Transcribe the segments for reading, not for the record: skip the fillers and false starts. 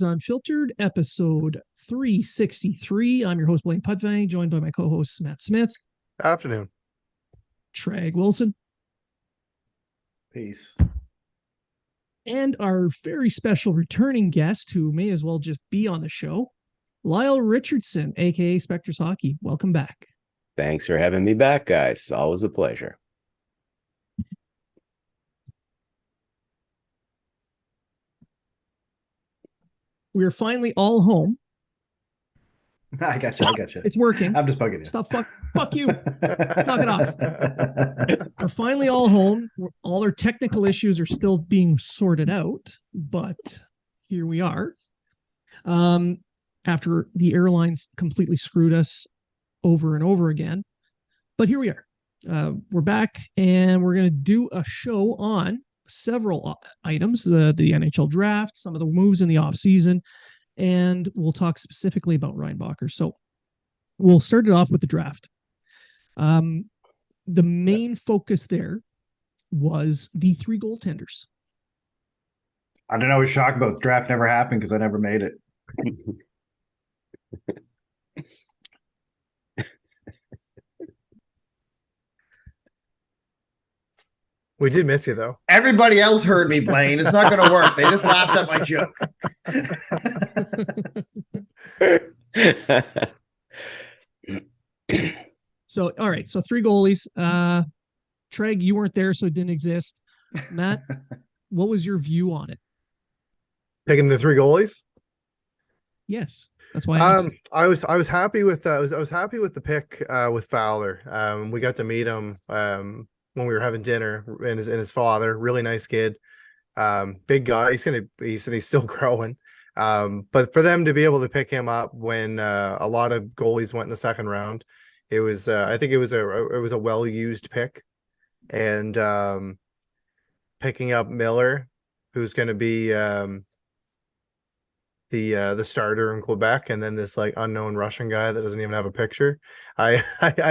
Unfiltered, episode 363. I'm your host, Blain Pudvang, joined by my co-host, Matt Smith. Afternoon. Trege Wilson. Peace. And our very special returning guest, who may as well just be on the show, Lyle Richardson, aka Spectors Hockey. Welcome back. Thanks for having me back, guys. Always a pleasure. We're finally all home. I got you. It's working. I'm just bugging you. Stop. Fuck you. Knock it off. We're finally all home. All our technical issues are still being sorted out, but here we are. After the airlines completely screwed us over and over again. But here we are. We're back, and we're going to do a show on several items, the NHL draft, some of the moves in the offseason, and we'll talk specifically about Reinbacher. So we'll start it off with the draft. The main focus there was the three goaltenders. I don't know. I was shocked about the draft never happened because I never made it. We did miss you, though. Everybody else heard me, Blain. It's not going to work. They just laughed at my joke. So, all right. So three goalies. Treg, you weren't there, so it didn't exist. Matt, what was your view on it? Picking the three goalies? Yes. That's why I asked. I was happy with I was happy with the pick with Fowler. We got to meet him when we were having dinner, and his father, really nice kid, big guy. He's still growing. But for them to be able to pick him up when a lot of goalies went in the second round, it was I think it was a well used pick, and picking up Miller, who's going to be the starter in Quebec, and then this like unknown Russian guy that doesn't even have a picture. I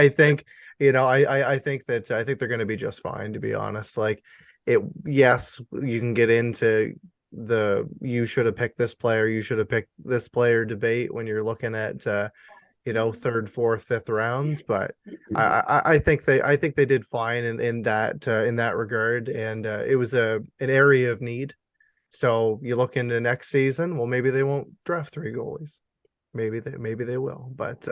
think. I think they're going to be just fine, to be honest. Like yes, you can get into the you should have picked this player, you should have picked this player debate when you're looking at third, fourth, fifth rounds, but I think they did fine in that regard, and it was an area of need. So you look into next season, well, maybe they won't draft three goalies, maybe they will, but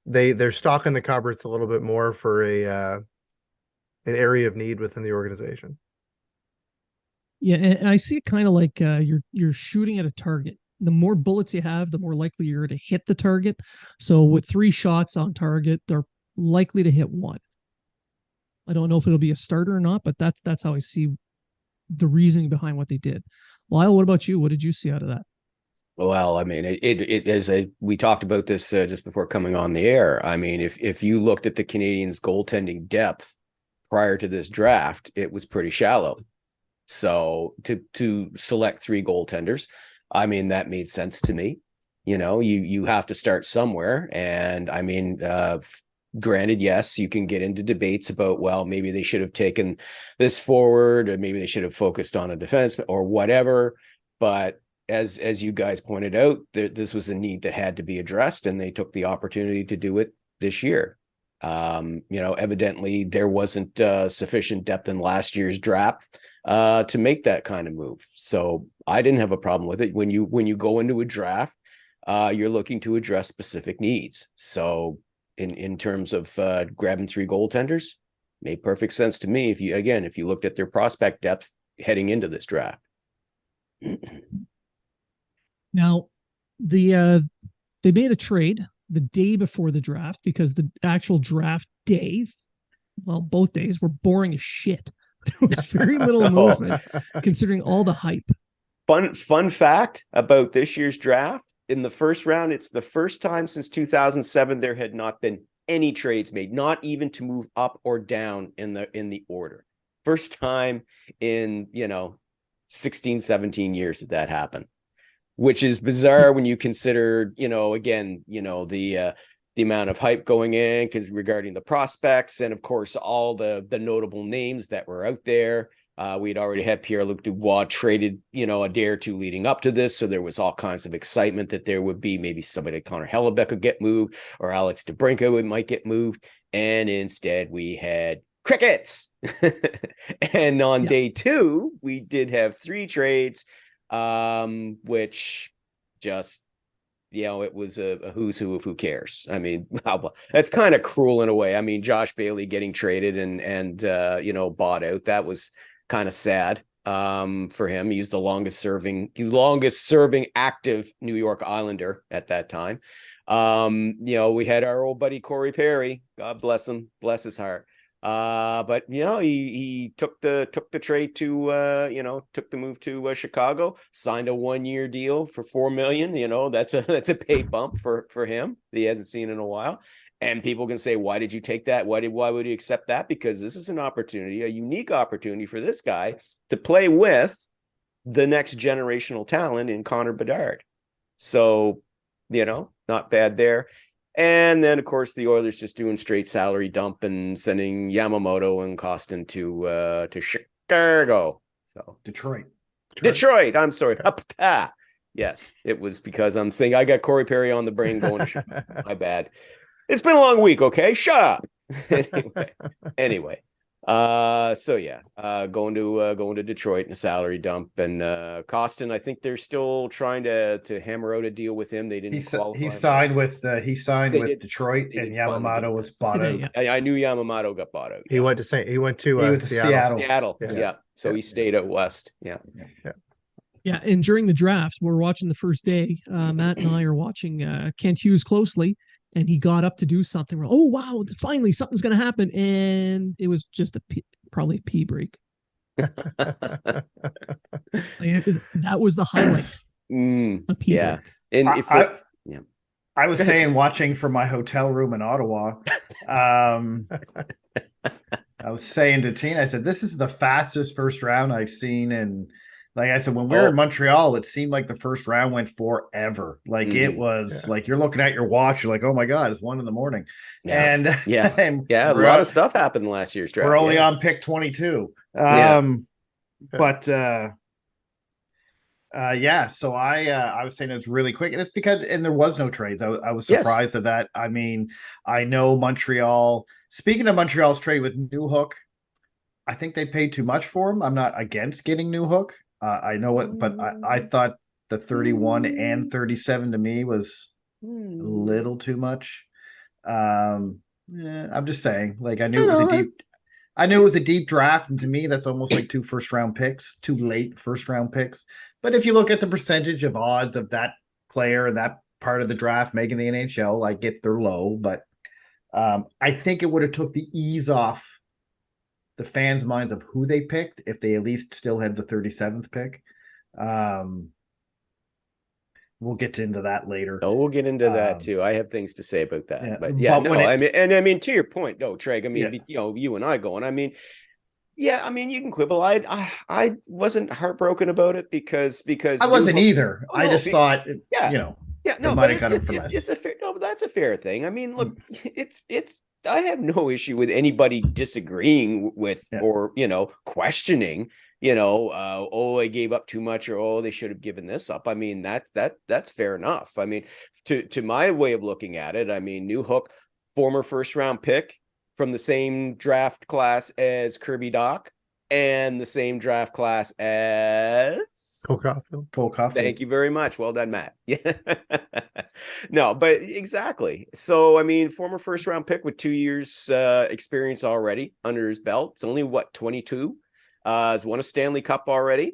they're stocking the cupboards a little bit more for an area of need within the organization. Yeah, and I see it kind of like you're shooting at a target. The more bullets you have, the more likely you're to hit the target. So with three shots on target, they're likely to hit one. I don't know if it'll be a starter or not, but that's how I see the reasoning behind what they did. Lyle, what about you? What did you see out of that? Well, I mean, we talked about this just before coming on the air. I mean, if you looked at the Canadiens' goaltending depth prior to this draft, it was pretty shallow. So to select three goaltenders, I mean, that made sense to me. You have to start somewhere, and I mean, granted, yes, you can get into debates about, well, maybe they should have taken this forward, or maybe they should have focused on a defense or whatever, but as you guys pointed out, this was a need that had to be addressed, and they took the opportunity to do it this year. Evidently there wasn't sufficient depth in last year's draft to make that kind of move. So I didn't have a problem with it. When you go into a draft, you're looking to address specific needs. So in terms of grabbing three goaltenders, made perfect sense to me. If you looked at their prospect depth heading into this draft. Now, they made a trade the day before the draft because the actual draft day, well, both days were boring as shit. There was very little movement considering all the hype. Fun fact about this year's draft: in the first round, it's the first time since 2007 there had not been any trades made, not even to move up or down in the order. First time in 16, 17 years that happened. Which is bizarre when you consider, the amount of hype going in regarding the prospects, and of course all the notable names that were out there. We'd already had Pierre-Luc Dubois traded, a day or two leading up to this. So there was all kinds of excitement that there would be maybe somebody like Connor Hellebuck would get moved or Alex DeBrincat might get moved. And instead we had crickets. And on day 2, we did have 3 trades, which just, it was a who's who of who cares. I mean, that's kind of cruel in a way. I mean, Josh Bailey getting traded and bought out. That was kind of sad for him. He's the longest serving active New York Islander at that time. We had our old buddy Corey Perry, God bless him, bless his heart. But he took the trade to took the move to Chicago, signed a 1-year deal for $4 million. That's a pay bump for him that he hasn't seen in a while. And people can say, why did you take that? Why would you accept that? Because this is an opportunity, a unique opportunity for this guy to play with the next generational talent in Connor Bedard. So, not bad there. And then, of course, the Oilers just doing straight salary dump and sending Yamamoto and Kostin to Chicago. So Detroit. I'm sorry. Yes, it was because I'm saying I got Corey Perry on the brain going to Chicago. My bad. It's been a long week. Okay, shut up. Anyway. Going to Detroit in a salary dump, and Kostin, I think they're still trying to hammer out a deal with him. They didn't qualify. He signed with Detroit, and Yamamoto was bought out. I knew Yamamoto got bought out. He went to Seattle. Seattle. Yeah. So he stayed out west. Yeah. Yeah, and during the draft, we're watching the first day. Matt and I are watching Kent Hughes closely, and he got up to do something. We're, oh wow, finally something's going to happen, and it was just probably a pee break. That was the highlight. A pee break. And I was saying, watching from my hotel room in Ottawa, I was saying to Tina, I said, this is the fastest first round I've seen in. Like I said, when we were in Montreal, it seemed like the first round went forever. Like it was like you're looking at your watch, you're like, oh my God, it's 1 a.m. Yeah. And and a lot of stuff happened last year's draft. We're only on pick 22. So I was saying it's really quick, and it's because there was no trades. I was surprised at that. I mean, I know Montreal. Speaking of Montreal's trade with Newhook, I think they paid too much for him. I'm not against getting Newhook. I know it, but I thought the 31 and 37 to me was a little too much. I'm just saying, like, I knew it was a deep draft, and to me, that's almost like 2 first-round picks, 2 late first-round picks. But if you look at the percentage of odds of that player and that part of the draft making the NHL, I get they're low, but I think it would have took the ease off the fans' minds of who they picked if they at least still had the 37th pick. We'll get into that later. Oh, we'll get into that too. I have things to say about that. I mean, to your point, Treg, I mean, you and I going, I mean, you can quibble. I wasn't heartbroken about it because I wasn't either. I just thought, might have got it for less. That's a fair thing. I mean, look, I have no issue with anybody disagreeing with or questioning, I gave up too much, or they should have given this up. I mean, that's fair enough. I mean, to my way of looking at it, I mean, Newhook, former first round pick from the same draft class as Kirby Dach and the same draft class as Cole Caulfield. Thank you very much. Well done, Matt. Yeah. No, but exactly. So, I mean, former first round pick with 2 years experience already under his belt. It's only 22. Has won a Stanley Cup already.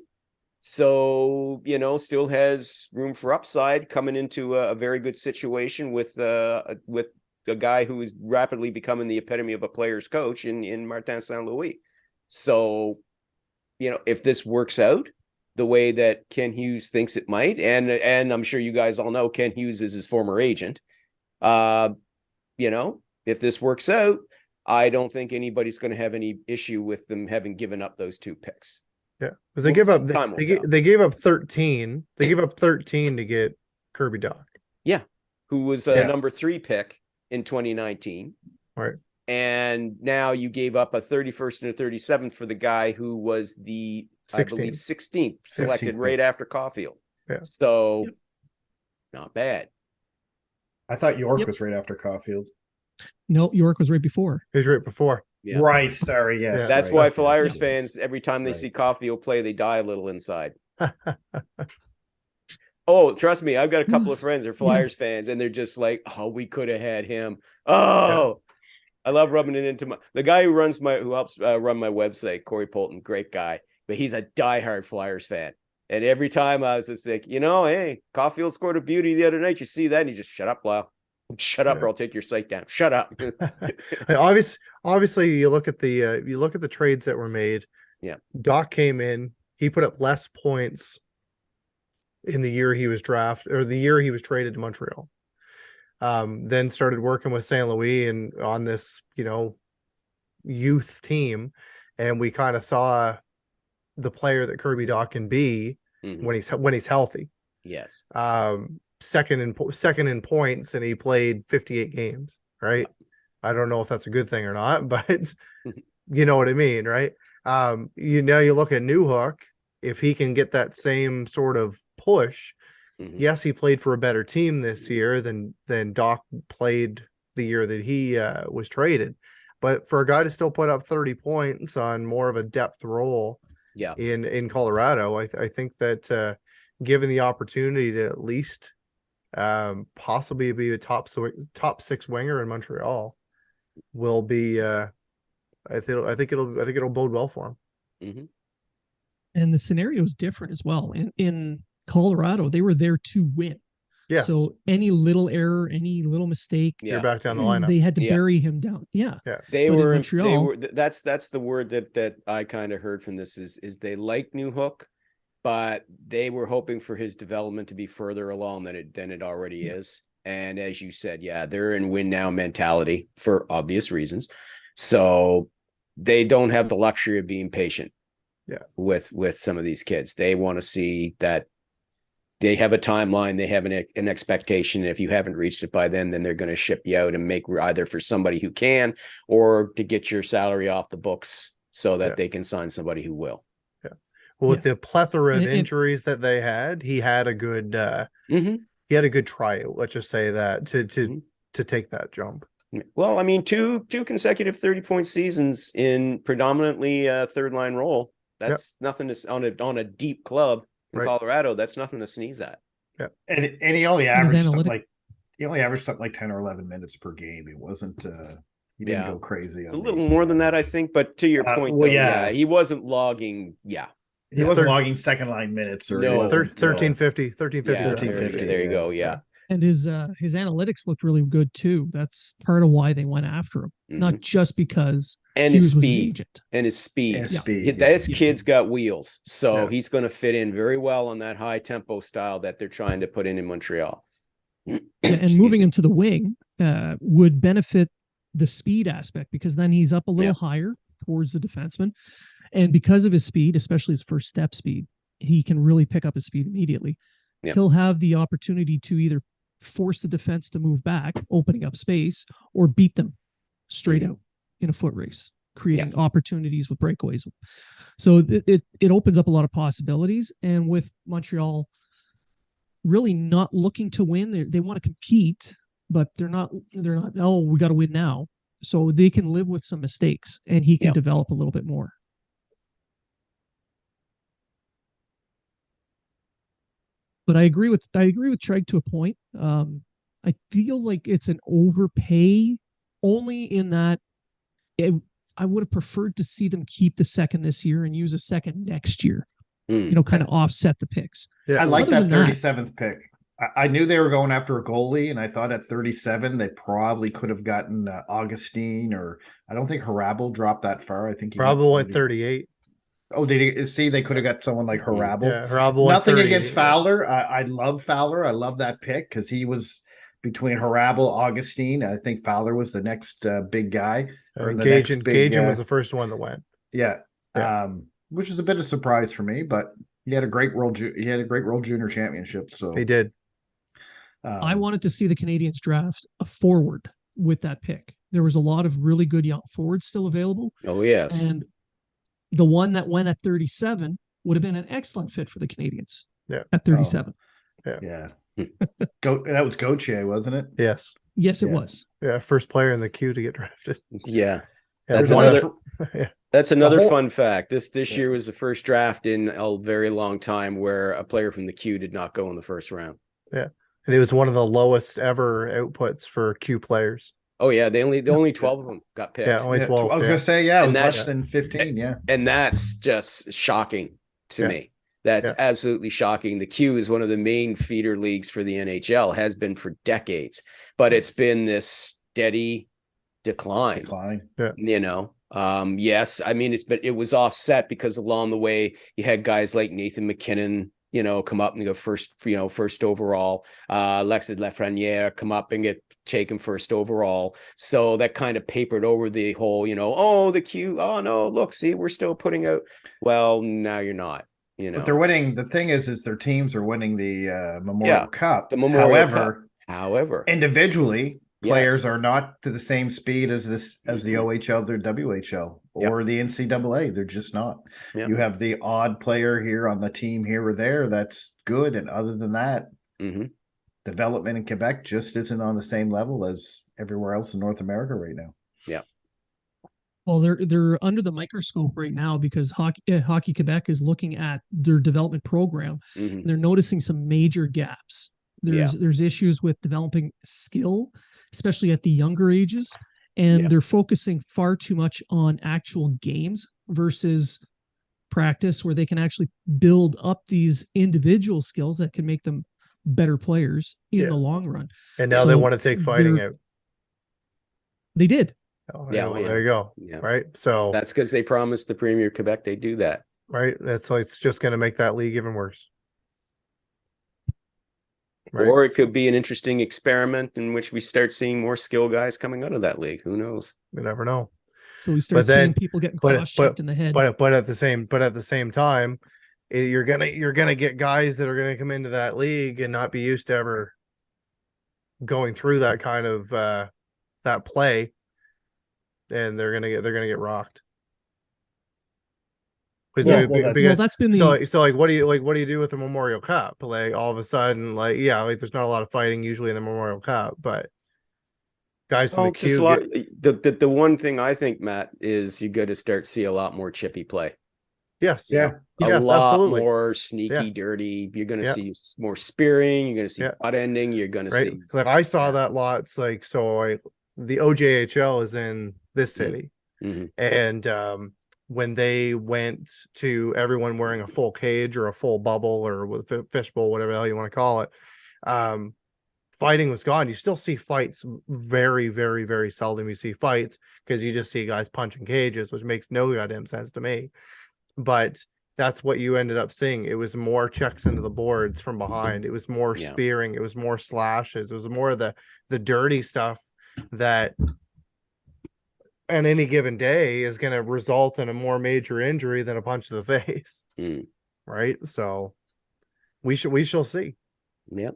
So, still has room for upside coming into a very good situation with a guy who is rapidly becoming the epitome of a player's coach in Martin St. Louis. So, if this works out the way that Ken Hughes thinks it might, and I'm sure you guys all know Ken Hughes is his former agent. If this works out, I don't think anybody's going to have any issue with them having given up those 2 picks. Yeah, because they gave up 13. They gave up 13 to get Kirby Dach. Yeah, who was a number 3 pick in 2019. Right. And now you gave up a 31st and a 37th for the guy who was the, 16th. I believe, 16th selected 16th. right after Caulfield. Yeah. So not bad. I thought York was right after Caulfield. No, York was right before. He was right before. Yeah. Right. Sorry. Yes. Yeah. That's right. why Yes. Flyers fans, every time they Right. see Caulfield play, they die a little inside. Oh, trust me, I've got a couple of friends that are Flyers fans, and they're just like, "Oh, we could have had him." Oh, I love rubbing it into the guy who helps run my website, Corey Polton, great guy, but he's a diehard Flyers fan. And every time I was just like, hey, Caulfield scored a beauty the other night. You see that? And he just, shut up, Lyle. Shut up, or I'll take your site down. Shut up. Obviously, you look at the trades that were made. Yeah, Doc came in. He put up less points in the year he was drafted, or the year he was traded to Montreal. Then started working with St. Louis and on this, youth team, and we kind of saw the player that Kirby Doc can be when he's healthy. Yes. Second in points, and he played 58 games. Right. I don't know if that's a good thing or not, but you know what I mean, right? You look at Newhook. If he can get that same sort of push, yes, he played for a better team this year than Doc played the year that he was traded. But for a guy to still put up 30 points on more of a depth role, in Colorado, I think that given the opportunity to at least possibly be a top six winger in Montreal, will be I think it'll bode well for him. And the scenario is different as well. In Colorado, they were there to win. Yes. So any little error, any little mistake, you're back down the lineup. They had to bury him down. Yeah. They were in Montreal. That's the word that I kind of heard from this is they like Newhook, but they were hoping for his development to be further along than it already is. And as you said, they're in win now mentality for obvious reasons. So they don't have the luxury of being patient. With some of these kids, they want to see that they have a timeline, they have an expectation. If you haven't reached it by then they're going to ship you out and make either for somebody who can, or to get your salary off the books so that they can sign somebody who will. Well, with the plethora of injuries that they had, he had a good he had a good tryout. Let's just say that to take that jump. Well, I mean, two consecutive 30-point seasons in predominantly third line role. That's nothing to on a deep club in Colorado. That's nothing to sneeze at. Yeah, and he only averaged something like 10 or 11 minutes per game. It wasn't. He didn't go crazy. It's a little more than that, I think. But to your point, he wasn't logging. Yeah, he wasn't logging second line minutes or 1350. There you go. Yeah. And his analytics looked really good too. That's part of why they went after him, not just because his speed. This kid's got wheels, so he's going to fit in very well on that high tempo style that they're trying to put in Montreal. And moving him to the wing would benefit the speed aspect, because then he's up a little higher towards the defenseman, and because of his speed, especially his first step speed, he can really pick up his speed immediately. He'll have the opportunity to either force the defense to move back, opening up space, or beat them straight out in a foot race, creating opportunities with breakaways. So it opens up a lot of possibilities. And with Montreal really not looking to win, they want to compete, but they're not, oh, we got to win now. So they can live with some mistakes, and he can develop a little bit more. But I agree with Trege to a point. I feel like it's an overpay, only in that I would have preferred to see them keep the second this year and use a second next year. Kind of offset the picks. I like that 37th pick. I knew they were going after a goalie, and I thought at 37 they probably could have gotten Augustine, or I don't think Harabel dropped that far. I think he probably went 38. Oh, did he see? They could have got someone like Harabel. Yeah, Harabel. Nothing against Fowler. I love Fowler. I love that pick because he was between Harabel, Augustine. I think Fowler was the next big guy. Gajan was the first one that went. Yeah. Which is a bit of a surprise for me, but he had a great World Junior Championship. So he did. I wanted to see the Canadiens draft a forward with that pick. there was a lot of really good young forwards still available. Oh, yes. And the one that went at 37 would have been an excellent fit for the Canadiens. Yeah. At 37. Yeah. Yeah. That was Gauthier, wasn't it? Yes. Yes, it was. Yeah. First player in the queue to get drafted. Yeah. Yeah, That's another whole- fun fact. This year was the first draft in a very long time where a player from the queue did not go in the first round. Yeah. And it was one of the lowest ever outputs for Q players. Oh yeah, only 12 of them got picked. Yeah, only 12. I was gonna say, it was And less than 15. Yeah, and that's just shocking to me. That's absolutely shocking. The Q is one of the main feeder leagues for the NHL, has been for decades, but it's been this steady decline. Yeah. You know, yes, I mean it was offset because along the way you had guys like Nathan McKinnon, you know, come up and go first overall. Alexis Lafreniere come up and get taken first overall. So that kind of papered over the whole, you know, oh, the Q, oh no, look, see, we're still putting out. Well, now you're not, you know. but they're winning. The thing is their teams are winning the Memorial Cup. The Memorial Cup. However, individually, players are not to the same speed as the OHL or WHL or the NCAA. They're just not. You have the odd player here on the team here or there that's good, and other than that, development in Quebec just isn't on the same level as everywhere else in North America right now. Yeah. Well, they're under the microscope right now because Hockey Quebec is looking at their development program. And they're noticing some major gaps. There's issues with developing skill, especially at the younger ages, and they're focusing far too much on actual games versus practice, where they can actually build up these individual skills that can make them better players in the long run. And now they want to take fighting out. They did. Oh, well, there you go. Yeah. Right. So that's because they promised the Premier of Quebec they'd do that. Right. That's like, it's just going to make that league even worse. Right. Or it could be an interesting experiment in which we start seeing more skill guys coming out of that league. Who knows? We never know. So we start seeing people getting cross-checked in the head. But at the same time, you're gonna get guys that are gonna come into that league and not be used to ever going through that kind of that play, and they're gonna get rocked. Because that's been so like what do you do with the Memorial Cup? Like all of a sudden, like there's not a lot of fighting usually in the Memorial Cup, but guys in the queue. The one thing I think, Matt, is you got to start to see a lot more chippy play. Yes. A lot more sneaky, dirty. You're going to see more spearing. You're going to see butt ending. You're going to see. Like I saw that lots. Like the OJHL is in this city, and when they went to everyone wearing a full cage or a full bubble or with fishbowl, whatever the hell you want to call it, fighting was gone. You still see fights very, very, very seldom. You see fights because you just see guys punching cages, which makes no goddamn sense to me. But that's what you ended up seeing. It was more checks into the boards from behind. It was more spearing. It was more slashes. It was more of the dirty stuff that on any given day is going to result in a more major injury than a punch to the face. Right. So we shall see. Yep.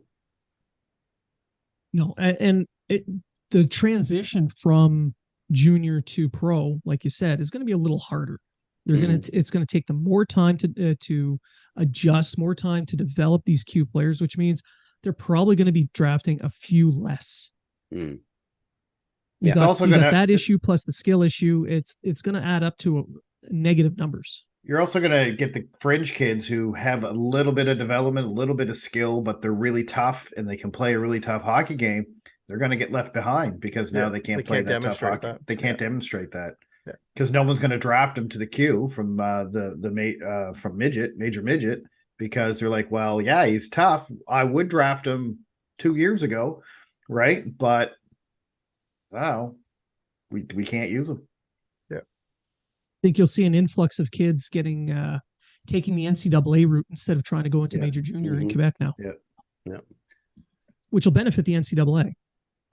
No, and the transition from junior to pro, like you said, is going to be a little harder. It's going to take them more time to adjust, more time to develop these Q players, which means they're probably going to be drafting a few less. You got that issue plus the skill issue. It's going to add up to negative numbers. You're also going to get the fringe kids who have a little bit of development, a little bit of skill, but they're really tough and they can play a really tough hockey game. They're going to get left behind because now they can't play that tough hockey. They can't demonstrate that because no one's going to draft them to the queue from from major midget, because they're like, well, yeah, he's tough. I would draft him 2 years ago, right? But wow, we can't use them. I think you'll see an influx of kids getting taking the NCAA route instead of trying to go into major junior in Quebec now. Which will benefit the NCAA.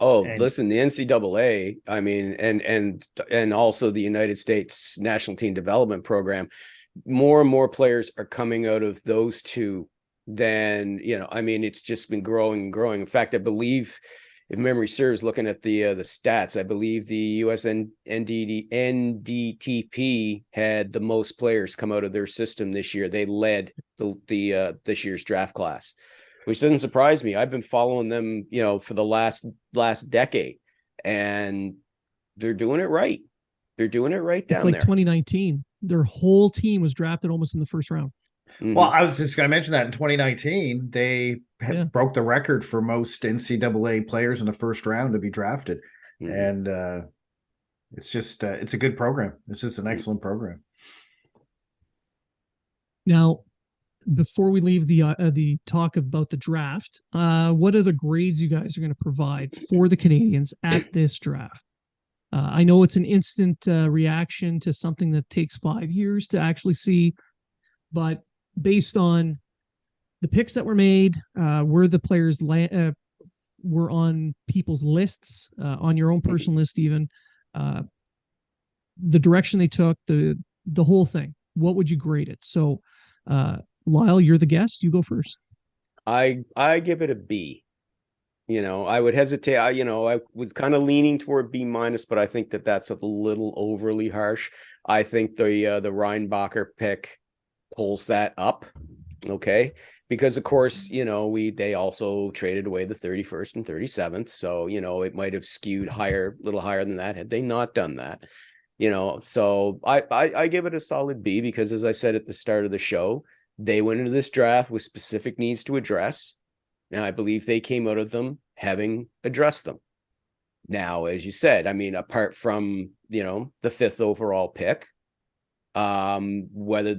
Oh, listen, the NCAA, I mean, and also the United States National Team Development Program, more and more players are coming out of those two than, I mean, it's just been growing and growing. In fact, I believe if memory serves, looking at the stats, I believe the NDTP had the most players come out of their system this year. They led the this year's draft class, which doesn't surprise me. I've been following them, for the last decade, and they're doing it right. They're doing it right down there. It's like 2019. Their whole team was drafted almost in the first round. Mm-hmm. Well, I was just going to mention that in 2019, they broke the record for most NCAA players in the first round to be drafted. Mm-hmm. And it's just, it's a good program. It's just an excellent program. Now, before we leave the talk about the draft, what are the grades you guys are going to provide for the Canadiens at this draft? I know it's an instant reaction to something that takes 5 years to actually see, but based on the picks that were made, where the players were on people's lists, on your own personal list even, the direction they took, the whole thing, what would you grade it? So, Lyle, you're the guest. You go first. I give it a B. I would hesitate. I was kind of leaning toward B-, but I think that's a little overly harsh. I think the Reinbacher pick pulls that up. Okay. Because of course, they also traded away the 31st and 37th. So, it might have skewed a little higher than that had they not done that. So I give it a solid B because, as I said at the start of the show, they went into this draft with specific needs to address. And I believe they came out of them having addressed them. Now, as you said, apart from, the 5th overall pick, whether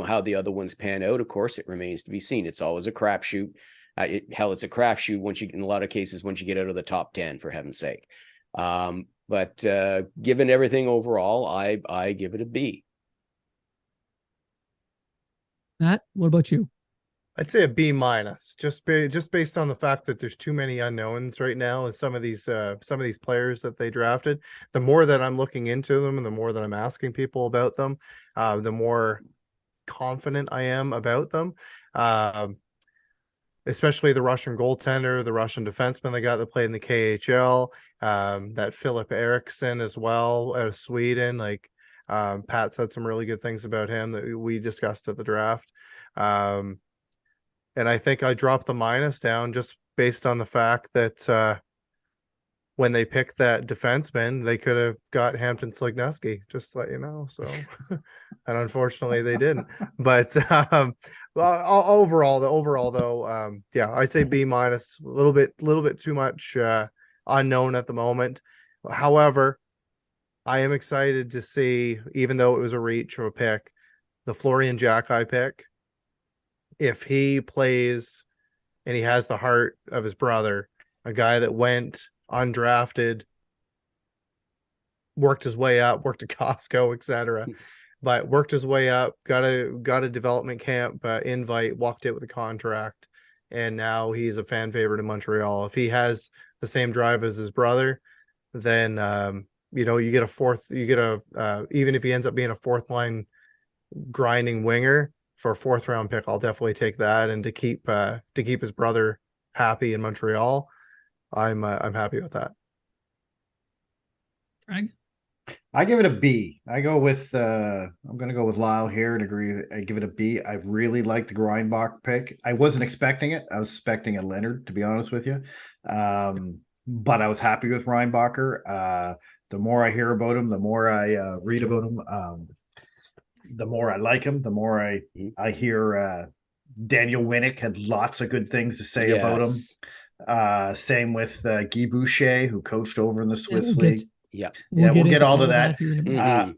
how the other ones pan out, of course, it remains to be seen. It's always a crapshoot. It's a crapshoot in a lot of cases, once you get out of the top 10, for heaven's sake. But given everything overall, I give it a B. Matt, what about you? I'd say a B-, just based on the fact that there's too many unknowns right now, and some of these players that they drafted. The more that I'm looking into them, and the more that I'm asking people about them, the more confident I am about them. Especially the Russian goaltender, the Russian defenseman they got that played in the KHL, that Philip Eriksson as well out of Sweden. Like Pat said some really good things about him that we discussed at the draft. And I think I dropped the minus down just based on the fact that when they picked that defenseman, they could have got Hampton Sligneski, just to let you know. So, and unfortunately they didn't. But overall though, I say B-, a little bit too much unknown at the moment. However, I am excited to see, even though it was a reach of a pick, the Florian Jacki pick. If he plays and he has the heart of his brother, a guy that went undrafted, worked his way up, worked at Costco, etc., but worked his way up, got a development camp invite, walked it with a contract, and now he's a fan favorite in Montreal. If he has the same drive as his brother, then you get a fourth. You get even if he ends up being a fourth line grinding winger for a 4th round pick, I'll definitely take that. And to keep his brother happy in Montreal, I'm happy with that. Trege? I give it a B. I'm going to go with Lyle here and agree. I give it a B. I really like the Reinbacher pick. I wasn't expecting it. I was expecting a Leonard, to be honest with you. But I was happy with Reinbacher. The more I hear about him, the more I read about him, the more I like him, the more I hear Daniel Winnick had lots of good things to say about him. Same with Guy Boucher, who coached over in the Swiss League. We'll get all to that.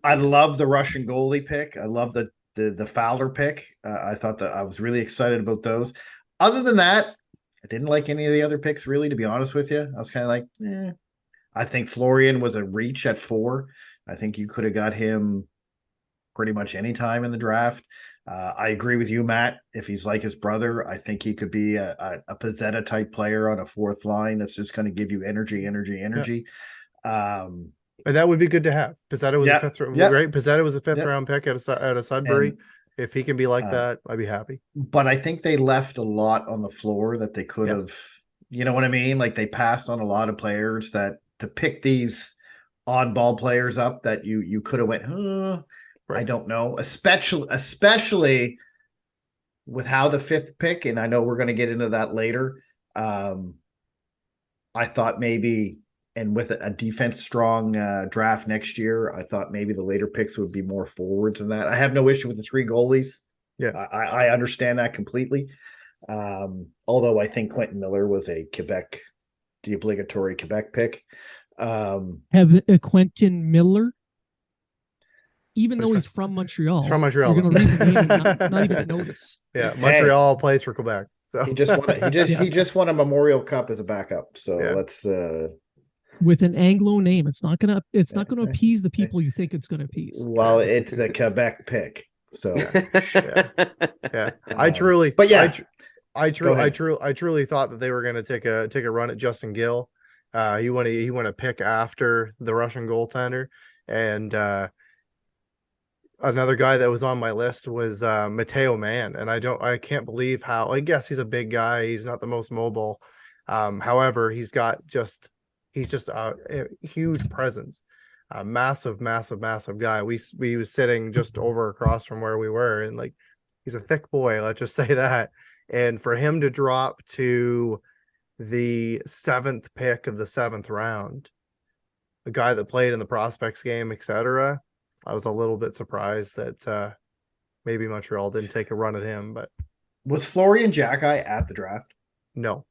I love the Russian goalie pick. I love the Fowler pick. I thought that I was really excited about those. Other than that, I didn't like any of the other picks, really, to be honest with you. I was kind of like, I think Florian was a reach at 4. I think you could have got him pretty much any time in the draft. I agree with you, Matt. If he's like his brother, I think he could be a Pezzetta type player on a 4th line that's just going to give you energy. Yeah. And that would be good to have. Pezzetta was a 5th great. Pezzetta was a 5th round pick out of Sudbury. If he can be like that, I'd be happy. But I think they left a lot on the floor that they could have You know what I mean? Like they passed on a lot of players that to pick these oddball players up that you could have went, I don't know, especially with how the fifth pick, and I know we're going to get into that later. I thought maybe, and with a defense strong draft next year, I thought maybe the later picks would be more forwards than that. I have no issue with the 3 goalies. Yeah, I understand that completely. Although I think Quentin Miller was the obligatory Quebec pick. Have Quentin Miller, even though he's from Montreal. He's from Montreal. You're going to read his name and not even notice. Yeah, Montreal plays for Quebec. So he just won a Memorial Cup as a backup. So let's with an Anglo name, it's not gonna appease the people you think it's gonna appease. Well, it's the Quebec pick. So yeah. I truly thought that they were going to take a run at Justin Gill. He went a pick after the Russian goaltender, and another guy that was on my list was Matteo Mann, and I can't believe how. I guess he's a big guy. He's not the most mobile. However, he's just a huge presence. A massive guy. We was sitting just over across from where we were, and like he's a thick boy, let's just say that. And for him to drop to the 7th pick of the 7th round, the guy that played in the prospects game, etc., I was a little bit surprised that maybe Montreal didn't take a run at him. But was Florian Jacki at the draft? No.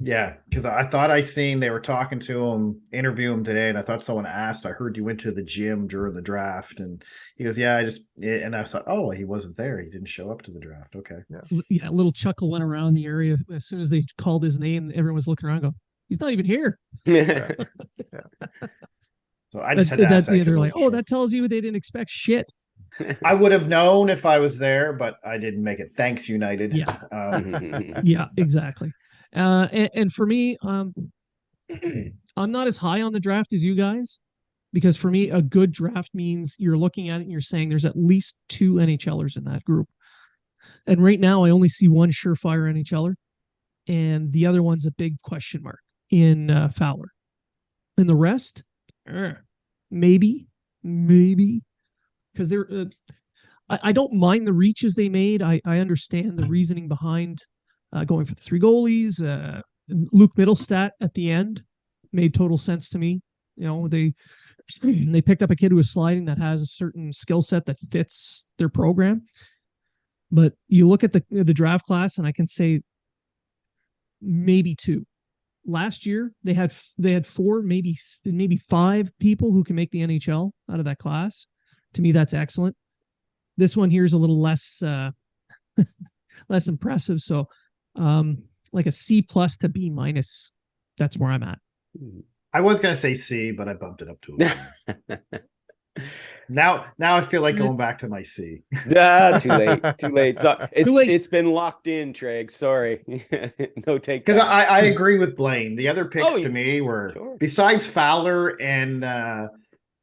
Yeah, because I thought I seen they were talking to him, interview him today, and I thought someone asked, I heard you went to the gym during the draft, and he goes, yeah, and I thought, oh, he wasn't there. He didn't show up to the draft. Okay. Yeah, a little chuckle went around the area as soon as they called his name. Everyone was looking around, he's not even here. Yeah. So I just had to ask that. They're like, oh, that tells you they didn't expect shit. I would have known if I was there, but I didn't make it. Thanks, United. Yeah. Yeah, exactly. And for me, I'm not as high on the draft as you guys, because for me, a good draft means you're looking at it and you're saying there's at least 2 NHLers in that group. And right now, I only see one surefire NHLer, and the other one's a big question mark in Fowler. And the rest, maybe, because they're. I don't mind the reaches they made. I understand the reasoning behind going for the 3 goalies. Luke Middlestat at the end made total sense to me. You know, they picked up a kid who was sliding that has a certain skill set that fits their program. But you look at the draft class, and I can say maybe 2. Last year they had 4, maybe 5 people who can make the NHL out of that class. To me, that's excellent. This one here is a little less less impressive. So like a C+ to B-. That's where I'm at. I was going to say C, but I bumped it up to a B. Now I feel like going back to my C. Too late. So it's been locked in, Trege. Sorry. No take. Because I agree with Blaine. The other picks to me were, besides Fowler and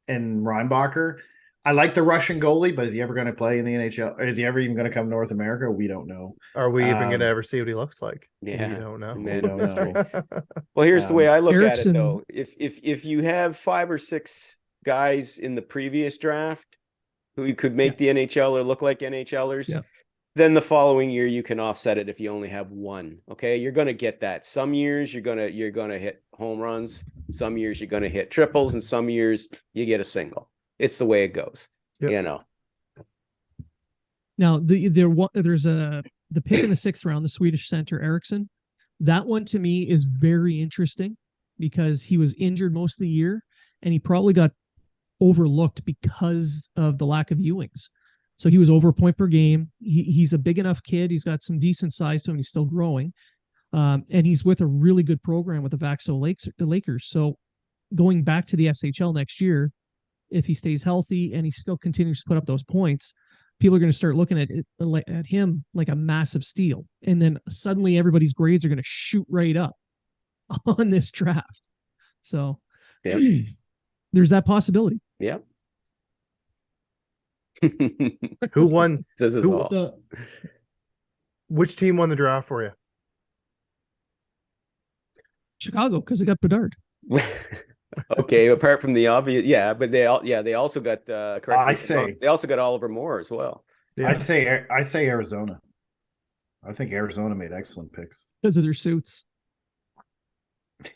Reinbacher, I like the Russian goalie, but is he ever going to play in the NHL? Or is he ever even going to come to North America? We don't know. Are we even going to ever see what he looks like? Yeah, we don't know. We don't know. Well, here's the way I look Erickson, at it, though. If you have 5 or 6 guys in the previous draft who could make the NHL or look like NHLers, then the following year you can offset it if you only have 1. Okay, you're going to get that. Some years you're going to hit home runs. Some years you're going to hit triples, and some years you get a single. It's the way it goes, you know. Now there's the pick in the 6th round, the Swedish center Eriksson. That one to me is very interesting because he was injured most of the year, and he probably got overlooked because of the lack of viewings. So he was over a point per game. He's a big enough kid. He's got some decent size to him. He's still growing, and he's with a really good program with the Vaxo Lakers. So going back to the SHL next year, if he stays healthy and he still continues to put up those points, people are going to start looking at him like a massive steal. And then suddenly everybody's grades are going to shoot right up on this draft. So there's that possibility. Yeah. Who won? All. Which team won the draft for you? Chicago, because they got Bedard. Okay, apart from the obvious, but they also got they also got Oliver Moore as well. Yeah. I say Arizona. I think Arizona made excellent picks because of their suits.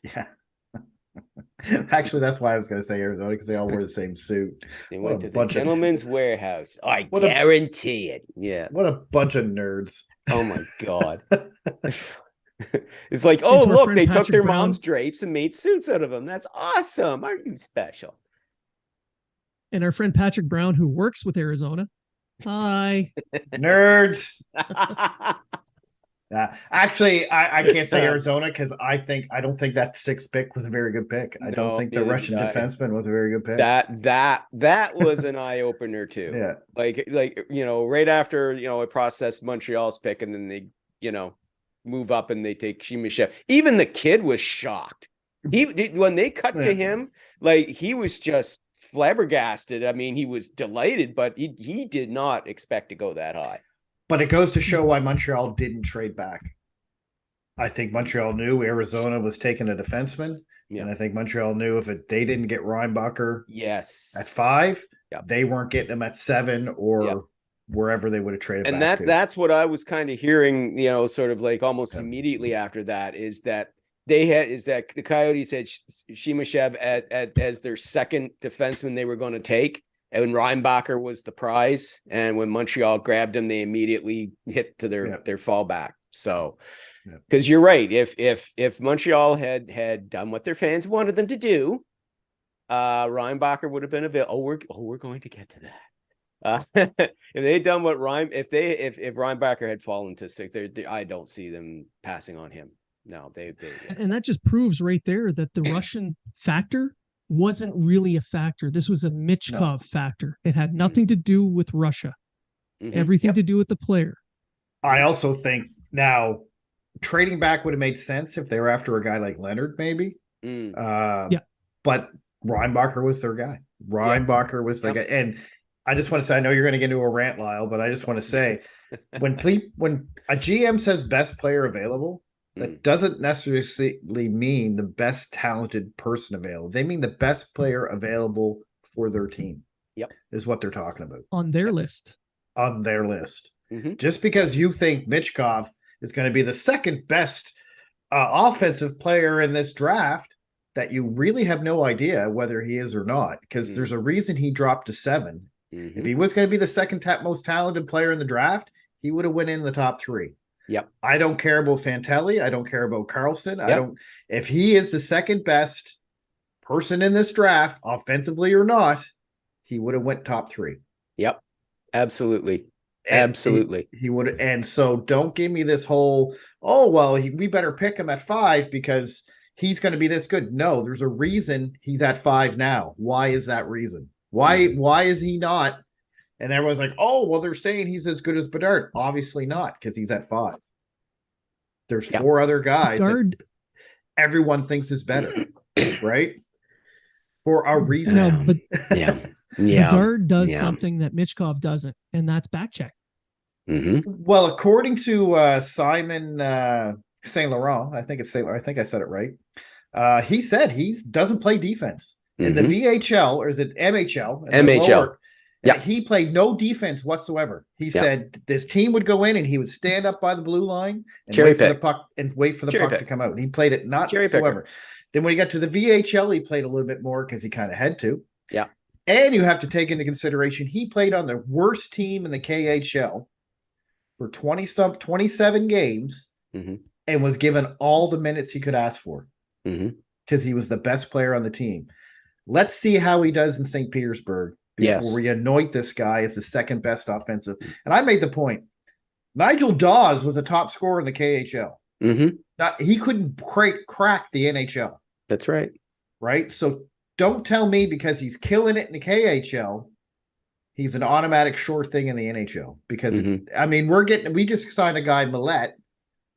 Yeah. Actually, that's why I was going to say Arizona, because they all wear the same suit. They went to the Gentleman's Warehouse. I guarantee it. Yeah. What a bunch of nerds. Oh my God. It's like, oh, look, they took their mom's drapes and made suits out of them. That's awesome. Aren't you special? And our friend Patrick Brown, who works with Arizona. Hi. Nerds. Actually, I can't say Arizona because I don't think that 6th pick was a very good pick. I don't think the Russian defenseman was a very good pick. That was an eye opener too. Yeah, like right after I processed Montreal's pick, and then they move up and they take Shemashev. Even the kid was shocked. When they cut to him, like, he was just flabbergasted. I mean, he was delighted, but he did not expect to go that high. But it goes to show why Montreal didn't trade back. I think Montreal knew Arizona was taking a defenseman. Yeah. And I think Montreal knew if they didn't get Reinbacher at 5, they weren't getting him at 7 or wherever they would have traded and back to. That's what I was kind of hearing, sort of like almost immediately after that, is that the Coyotes had Shemashev as their second defenseman they were going to take. And Reinbacher was the prize, and when Montreal grabbed him, they immediately hit to their fallback. So, because you're right, if Montreal had done what their fans wanted them to do, Reinbacher would have been available. We're going to get to that. If they had done what if Reinbacher had fallen to 6, I don't see them passing on him. No, they and that just proves right there that the Russian factor wasn't really a factor. This was a Michkov factor. It had nothing to do with Russia. Everything to do with the player. I also think now trading back would have made sense if they were after a guy like Leonard, maybe. But Reinbacher was their guy. Reinbacher was the guy. And I just want to say, I know you're going to get into a rant, Lyle, but I just want to say, when a GM says best player available, that doesn't necessarily mean the best talented person available. They mean the best player available for their team. Yep. Is what they're talking about. On their list. On their list. Just because you think Michkov is going to be the second best offensive player in this draft, that you really have no idea whether he is or not, because there's a reason he dropped to 7. If he was going to be the second most talented player in the draft, he would have went in the top 3. Yep. I don't care about Fantelli. I don't care about Carlson. If he is the second best person in this draft, offensively or not, he would have went top 3. Yep. Absolutely. Absolutely. He would. And so don't give me this whole, we better pick him at 5 because he's going to be this good. No, there's a reason he's at 5 now. Why is that reason? Why is he not? And everyone's like, they're saying he's as good as Bedard. Obviously not, because he's at 5. There's 4 other guys that everyone thinks is better, right? For a reason. No, but Bedard does something that Michkov doesn't, and that's back check. Well, according to Simon Saint Laurent, I think it's Saint Laurent, I think I said it right. He said he doesn't play defense. In the VHL, or is it MHL? MHL. He played no defense whatsoever. He said this team would go in and he would stand up by the blue line and wait for the puck to come out. And he played it not whatsoever. Then when he got to the VHL, he played a little bit more because he kind of had to. Yeah. And you have to take into consideration he played on the worst team in the KHL for 27 games and was given all the minutes he could ask for because he was the best player on the team. Let's see how he does in St. Petersburg before we anoint this guy as the second best offensive. And I made the point. Nigel Dawes was a top scorer in the KHL. He couldn't crack the NHL. That's right. Right? So don't tell me because he's killing it in the KHL, he's an automatic sure thing in the NHL. Because, I mean, we just signed a guy, Millet.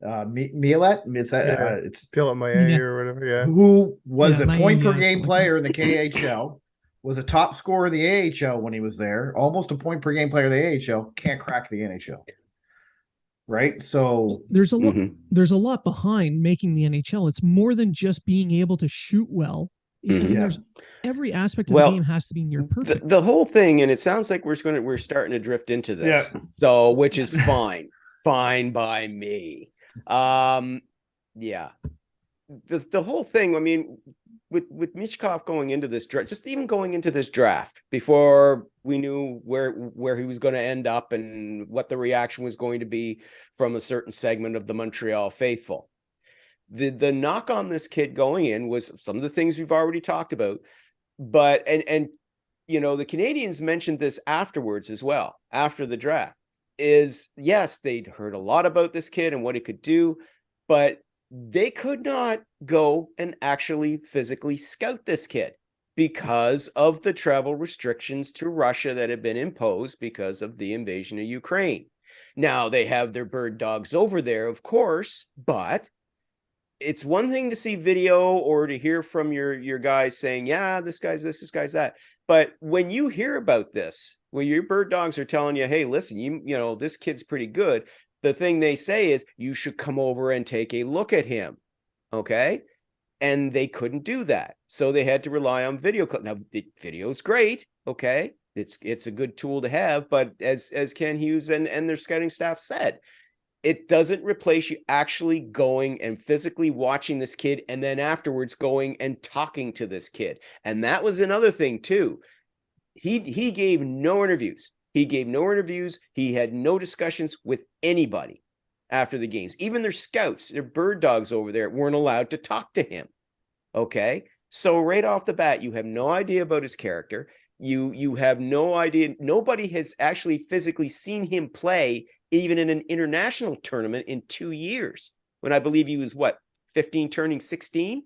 It's Philip Maillet or whatever, who was a point per game player in the KHL, was a top scorer in the AHL when he was there, almost a point per game player in the AHL, can't crack the NHL. right? So there's a lot behind making the NHL. It's more than just being able to shoot well. I mean, there's every aspect of the game has to be near perfect. The whole thing, and it sounds like we're starting to drift into this. Yeah. So, which is fine. Fine by me. Yeah. The whole thing, I mean, with Michkov going into this draft, just even going into this draft before we knew where he was going to end up and what the reaction was going to be from a certain segment of the Montreal faithful. The knock on this kid going in was some of the things we've already talked about, but and you know, the Canadiens mentioned this afterwards as well, after the draft, is yes, they'd heard a lot about this kid and what he could do, but they could not go and actually physically scout this kid because of the travel restrictions to Russia that had been imposed because of the invasion of Ukraine. Now they have their bird dogs over there, of course, but it's one thing to see video or to hear from your guys saying, yeah, this guy's this guy's that. But when you hear about this, when your bird dogs are telling you, hey, listen, you know, this kid's pretty good, the thing they say is you should come over and take a look at him. Okay. And they couldn't do that. So they had to rely on video. Now, video's great. Okay. It's a good tool to have. But as Ken Hughes and their scouting staff said, it doesn't replace you actually going and physically watching this kid and then afterwards going and talking to this kid. And that was another thing too. He gave no interviews. He had no discussions with anybody after the games. Even their scouts, their bird dogs over there weren't allowed to talk to him. Okay? So right off the bat, you have no idea about his character. You have no idea. Nobody has actually physically seen him play even in an international tournament in 2 years, when I believe he was 15 turning 16.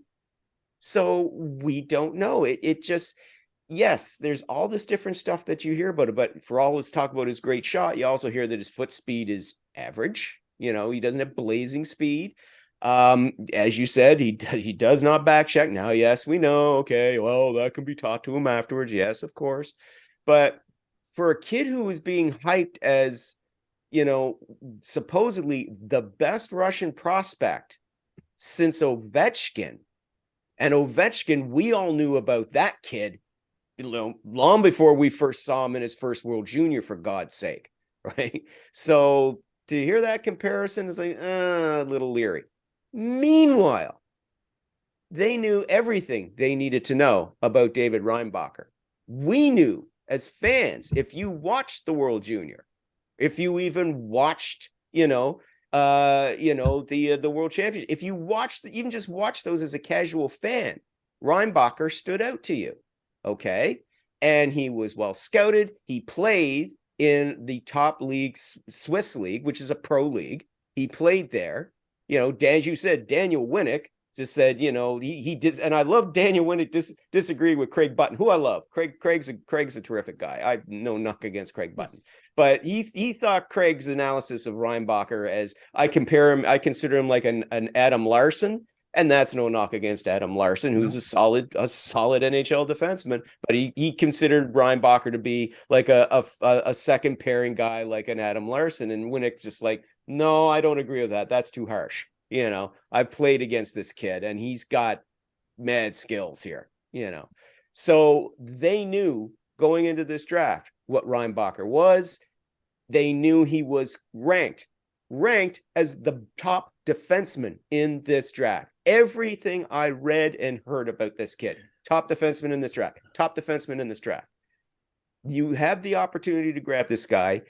So we don't know. It just, yes, there's all this different stuff that you hear about it, but for all this talk about his great shot, you also hear that his foot speed is average. You know, he doesn't have blazing speed. As you said, he does not back check. Now, yes, we know. Okay, well, that can be taught to him afterwards. Yes, of course. But for a kid who is being hyped as, you know, supposedly the best Russian prospect since Ovechkin, and Ovechkin, we all knew about that kid, you know, long before we first saw him in his first World Junior, for God's sake, right? So to hear that comparison is like a little leery. Meanwhile, they knew everything they needed to know about David Reinbacher. We knew as fans, if you watched the World Junior, if you even watched, the World Championship, if you watched, even just watched those as a casual fan, Reinbacher stood out to you. Okay. And he was well scouted. He played in the top league, Swiss league, which is a pro league. He played there. You know, as you said, Daniel Winnick just said, you know, he did. And I love Daniel Winnick disagreed with Craig Button, who I love. Craig's a terrific guy. I no knock against Craig Button, but he thought Craig's analysis of Reinbacher, as I consider him like an Adam Larson. And that's no knock against Adam Larson, who's a solid NHL defenseman. But he considered Reinbacher to be like a second pairing guy, like an Adam Larson. And Winnick just like, no, I don't agree with that. That's too harsh. You know, I've played against this kid and he's got mad skills here, you know. So they knew going into this draft what Reinbacher was. They knew he was ranked as the top defenseman in this draft. Everything I read and heard about this kid, top defenseman in this draft, You have the opportunity to grab this guy.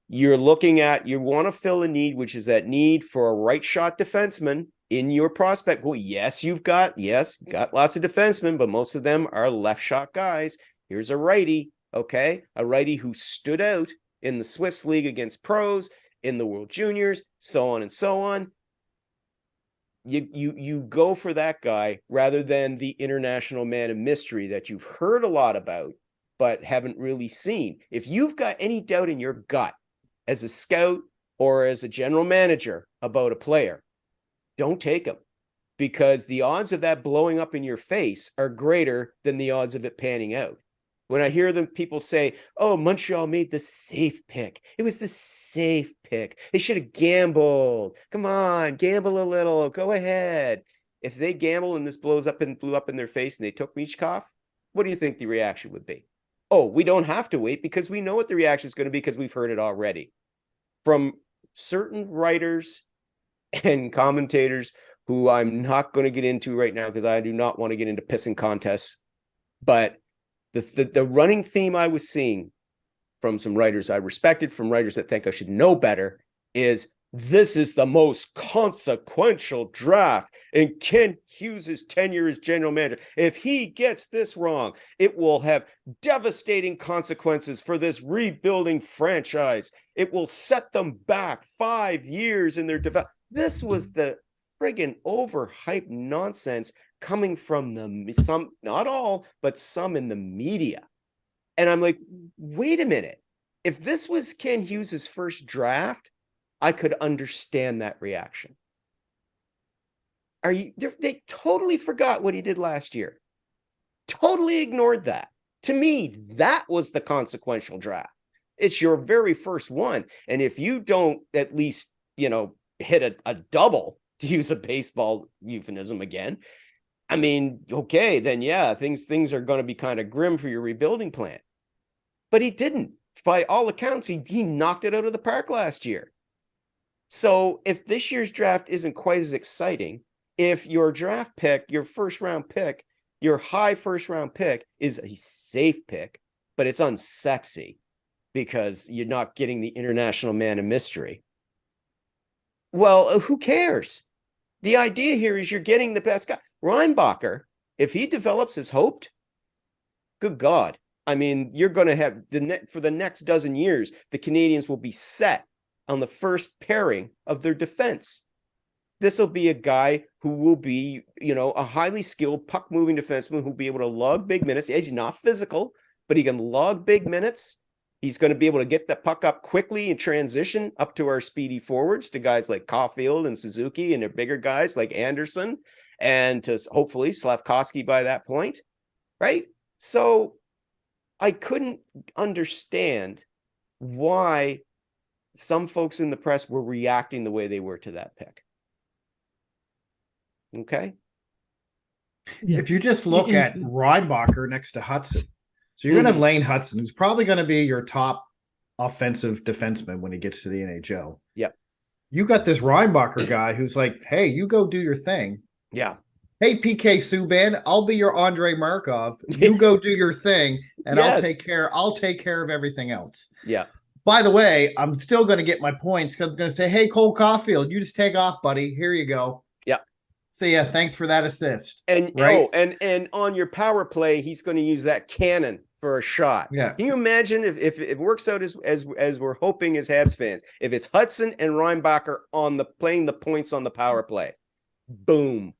You want to fill a need, which is that need for a right shot defenseman in your prospect. Well, yes, you've got lots of defensemen, but most of them are left shot guys. Here's a righty, okay? A righty who stood out in the Swiss league against pros, in the World Juniors, so on and so on. You go for that guy rather than the international man of mystery that you've heard a lot about, but haven't really seen. If you've got any doubt in your gut as a scout or as a general manager about a player, don't take him, because the odds of that blowing up in your face are greater than the odds of it panning out. When I hear them people say, oh, Montreal made the safe pick. It was the safe pick. They should have gambled. Come on, gamble a little. Go ahead. If they gamble and this blew up in their face and they took Michkov, what do you think the reaction would be? Oh, we don't have to wait because we know what the reaction is going to be because we've heard it already from certain writers and commentators who I'm not going to get into right now because I do not want to get into pissing contests. But the running theme I was seeing from some writers I respected, from writers that think I should know better, is this is the most consequential draft in Ken Hughes' tenure as general manager. If he gets this wrong, it will have devastating consequences for this rebuilding franchise. It will set them back 5 years in their development. This was the friggin' overhyped nonsense coming from some, not all, but some in the media. And I'm like, wait a minute. If this was Ken Hughes' first draft, I could understand that reaction. They totally forgot what he did last year. Totally ignored that. To me, that was the consequential draft. It's your very first one. And if you don't at least, hit a double, to use a baseball euphemism again, I mean, okay, then yeah, things are going to be kind of grim for your rebuilding plan. But he didn't. By all accounts, he knocked it out of the park last year. So if this year's draft isn't quite as exciting, if your draft pick, your first round pick, your high first round pick is a safe pick, but it's unsexy because you're not getting the international man of mystery. Well, who cares? The idea here is you're getting the best guy. Reinbacher, if he develops as hoped, good God. I mean, you're going to have for the next dozen years, the Canadiens will be set on the first pairing of their defense. This will be a guy who will be, a highly skilled puck-moving defenseman who will be able to log big minutes. He's not physical, but he can log big minutes. He's going to be able to get that puck up quickly and transition up to our speedy forwards, to guys like Caulfield and Suzuki and their bigger guys like Anderson, and to hopefully Slafkovsky by that point, right? So I couldn't understand why some folks in the press were reacting the way they were to that pick. Okay. Yeah. If you just look at Reinbacher next to Hudson, so you're going to have Lane Hudson, who's probably going to be your top offensive defenseman when he gets to the NHL. Yep. You got this Reinbacher guy who's like, hey, you go do your thing. Yeah. Hey, PK Subban, I'll be your Andrei Markov. You go do your thing, and I'll take care of everything else. Yeah. By the way, I'm still going to get my points because I'm going to say, hey, Cole Caulfield, you just take off, buddy. Here you go. Yeah. See ya. Thanks for that assist. And right? and on your power play, he's going to use that cannon for a shot. Yeah. Can you imagine if it works out as we're hoping as Habs fans? If it's Hudson and Reinbacher playing the points on the power play, boom.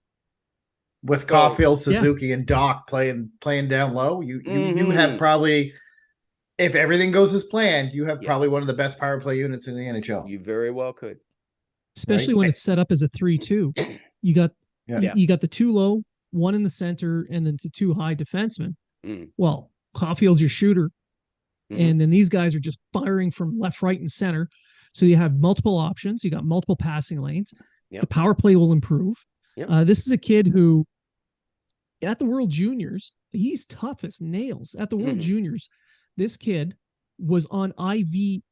With Caulfield, Suzuki, and Doc playing down low, you have probably, if everything goes as planned, you have probably one of the best power play units in the NHL. You very well could, especially when it's set up as a 3-2. You got you got the two low, one in the center, and then the two high defensemen. Well, Caulfield's your shooter, and then these guys are just firing from left, right, and center. So you have multiple options. You got multiple passing lanes. The power play will improve. This is a kid who, at the World Juniors, he's tough as nails. At the World Juniors, this kid was on IV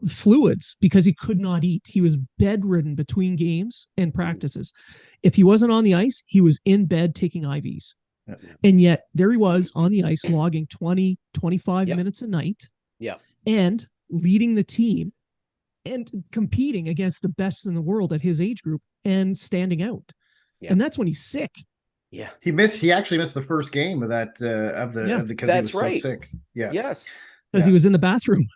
fluids because he could not eat. He was bedridden between games and practices. If he wasn't on the ice, he was in bed taking IVs. And yet there he was on the ice logging 20, 25 minutes a night and leading the team and competing against the best in the world at his age group and standing out. And that's when he's sick. Yeah. He actually missed the first game of that because he was so sick. Yeah. Yes. Because he was in the bathroom.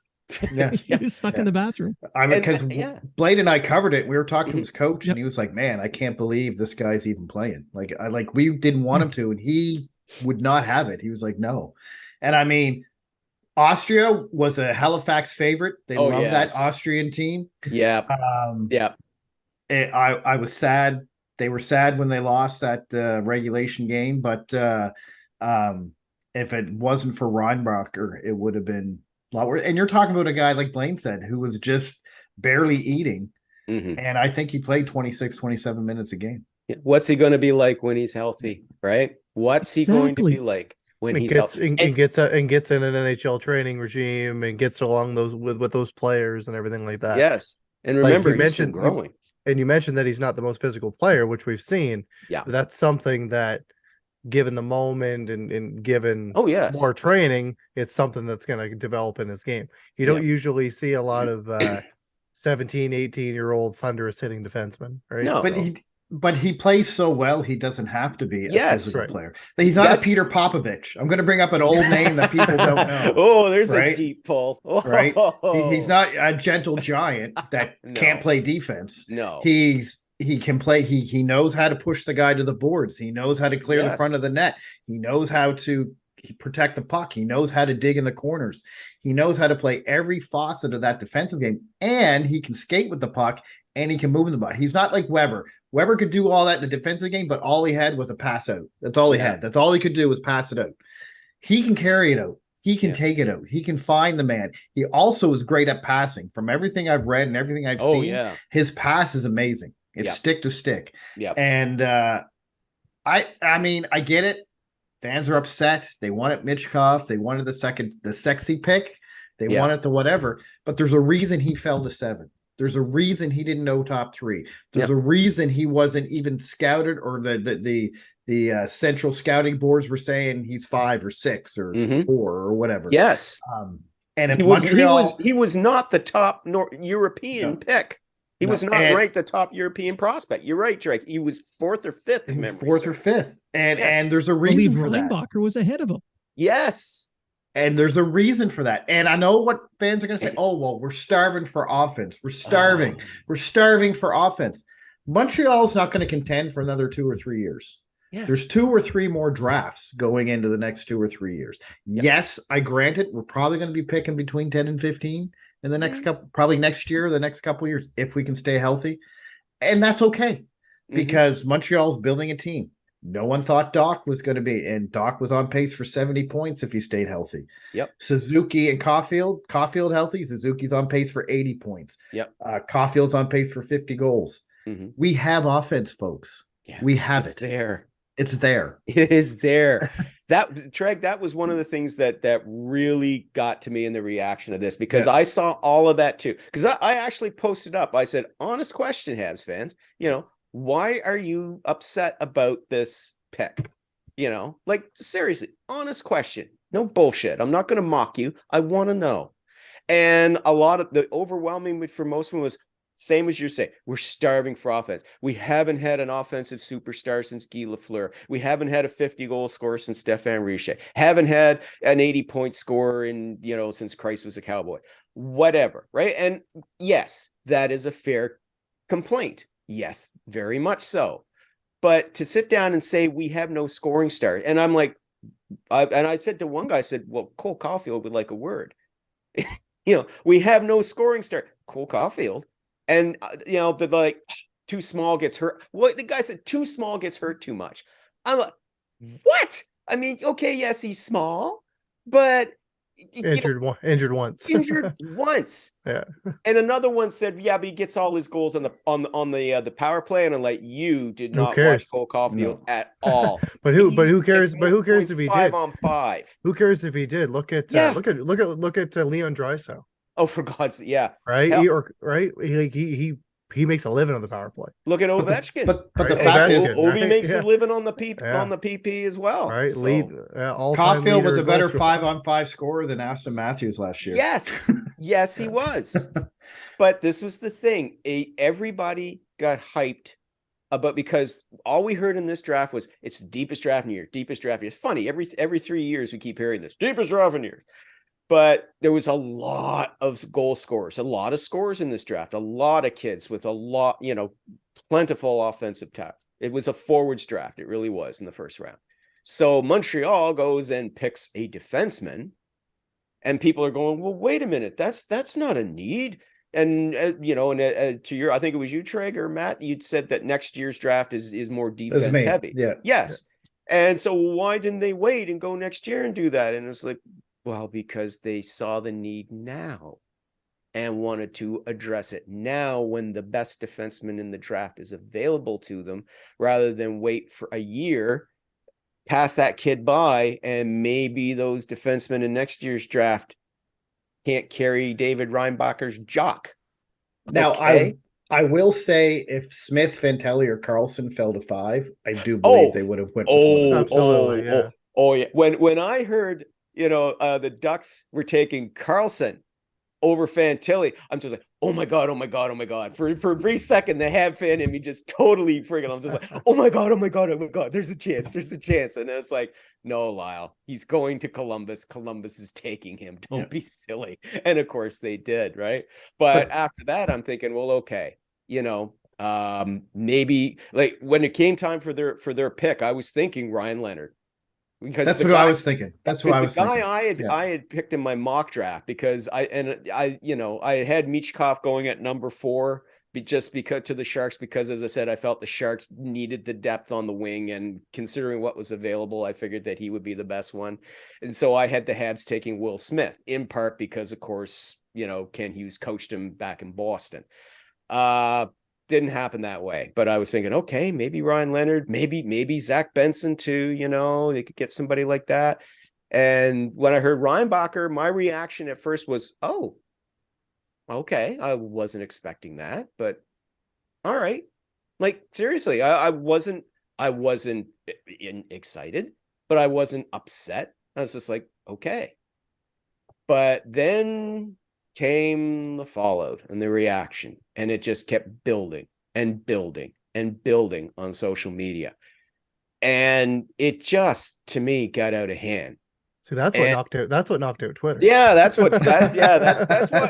He was stuck in the bathroom. I mean, because Blain and I covered it. We were talking to his coach, and he was like, "Man, I can't believe this guy's even playing. We didn't want him to, and he would not have it. He was like, no." And I mean, Austria was a Halifax favorite. They love that Austrian team. Yeah. I was sad. They were sad when they lost that regulation game, but if it wasn't for Reinbacher, it would have been a lot worse. And you're talking about a guy like Blain said, who was just barely eating. And I think he played 26, 27 minutes a game. What's he going to be like when he's healthy, right? What's he going to be like when he's healthy? And gets in an NHL training regime and gets along those with those players and everything like that. Yes. And remember, like he's still growing. And you mentioned that he's not the most physical player, which we've seen. Yeah. That's something that, given the moment and given yes. more training, it's something that's going to develop in his game. You don't usually see a lot of 17, 18-year-old thunderous hitting defensemen, right? No. But he plays so well, he doesn't have to be a physical player. He's not a Peter Popovich. I'm going to bring up an old name that people don't know. There's a deep pull. Right? He's not a gentle giant that can't play defense. No. He can play. He knows how to push the guy to the boards. He knows how to clear the front of the net. He knows how to protect the puck. He knows how to dig in the corners. He knows how to play every facet of that defensive game, and he can skate with the puck and he can move in the puck. He's not like Weber. Weber could do all that in the defensive game, but all he had was a pass out. That's all he had. That's all he could do was pass it out. He can carry it out. He can take it out. He can find the man. He also is great at passing. From everything I've read and everything I've seen, his pass is amazing. It's stick to stick. Yeah. And I mean, I get it. Fans are upset. They wanted Michkov. They wanted the sexy pick. They wanted the whatever. But there's a reason he fell to 7. There's a reason he didn't know top 3. There's a reason he wasn't even scouted, or the central scouting boards were saying he's 5 or 6 or 4 or whatever. Yes. And if he was not the top European pick. He was not ranked the top European prospect. You're right, Trege. He was 4th or 5th. He was 4th or 5th. And there's a reason for that. Reinbacher was ahead of him. Yes. And there's a reason for that. And I know what fans are going to say. Oh, well, we're starving for offense. We're starving. We're starving for offense. Montreal's not going to contend for another 2 or 3 years. Yeah. There's 2 or 3 more drafts going into the next 2 or 3 years. Yep. Yes, I grant it. We're probably going to be picking between 10 and 15 in the next couple, probably next year, the next couple of years, if we can stay healthy. And that's okay, because Montreal's building a team. No one thought Doc was going to be, and Doc was on pace for 70 points if he stayed healthy. Yep. Suzuki and Caulfield healthy. Suzuki's on pace for 80 points. Yep. Caulfield's on pace for 50 goals. We have offense, folks. Yeah, we have it. There. It's there. It is there. Treg, that was one of the things that really got to me in the reaction of this, because I saw all of that too. Because I actually posted up. I said, honest question, Habs fans, why are you upset about this pick? Like, seriously, honest question. No bullshit. I'm not going to mock you. I want to know. And a lot of the overwhelming for most of them was, same as you say, we're starving for offense. We haven't had an offensive superstar since Guy Lafleur. We haven't had a 50-goal scorer since Stéphane Richer. Haven't had an 80-point scorer since Christ was a Cowboy. Whatever, right? And yes, that is a fair complaint. Yes, very much so. But to sit down and say we have no scoring star, and I'm like, I said to one guy, I said, well, Cole Caulfield would like a word. We have no scoring star. Cole Caulfield. And, too small gets hurt. What the guy said, too small gets hurt too much. I'm like, what? I mean, okay, yes, he's small, but injured once. Injured once. Yeah. And another one said, yeah, but he gets all his goals on the power play. And I'm like, you did not watch Cole Caulfield at all. But who cares? But who cares if he did? 5 on 5. Who cares if he did? Look at Leon Draisaitl. Oh, for God's sake, yeah. Right? He makes a living on the power play. Look at Ovechkin. But the fact is, Ovi makes a living on the PP as well. Right? So. Caulfield was a better 5-on-5 scorer than Aston Matthews last year. Yes. Yes, he was. But this was the thing. Everybody got hyped about, because all we heard in this draft was it's the deepest draft in years. It's funny. Every 3 years we keep hearing this. Deepest draft in years. But there was a lot of goal scorers, a lot of scorers in this draft, a lot of kids with a lot, plentiful offensive talent. It was a forwards draft. It really was in the first round. So Montreal goes and picks a defenseman, and people are going, well, wait a minute, that's not a need. And, to your, I think it was you, Trege or Matt, you'd said that next year's draft is more defense heavy. Yeah. Yes. And so why didn't they wait and go next year and do that? And it's like, well, because they saw the need now and wanted to address it now when the best defenseman in the draft is available to them, rather than wait for a year, pass that kid by, and maybe those defensemen in next year's draft can't carry David Reinbacher's jock. Now, okay? I will say, if Smith, Fantelli, or Carlson fell to 5, I do believe they would have went with one of those. Absolutely, yeah. Yeah. When I heard, the Ducks were taking Carlson over Fantilli, I'm just like, oh my god. For a brief second, the Hab fan in me just totally freaking. I'm just like, oh my god. There's a chance. And it's like, no, Lyle, he's going to Columbus. Columbus is taking him. Don't be silly. And of course they did, right? But after that, I'm thinking, well, okay, maybe like when it came time for their pick, I was thinking Ryan Leonard. Because that's what I was thinking. That's what I was thinking. I had picked in my mock draft, because I had Michkov going at number 4, just because to the Sharks, because as I said, I felt the Sharks needed the depth on the wing, and considering what was available, I figured that he would be the best one. And so I had the Habs taking Will Smith, in part because, of course, Ken Hughes coached him back in Boston. Didn't happen that way, but I was thinking, okay, maybe Ryan Leonard, maybe Zach Benson too, they could get somebody like that. And when I heard Reinbacher, my reaction at first was, oh, okay, I wasn't expecting that, but all right. Like, seriously, I wasn't excited, but I wasn't upset. I was just like, okay. But then came the fallout and the reaction, and it just kept building and building and building on social media, and it just, to me, got out of hand. See, that's what knocked out Twitter. Yeah, that's what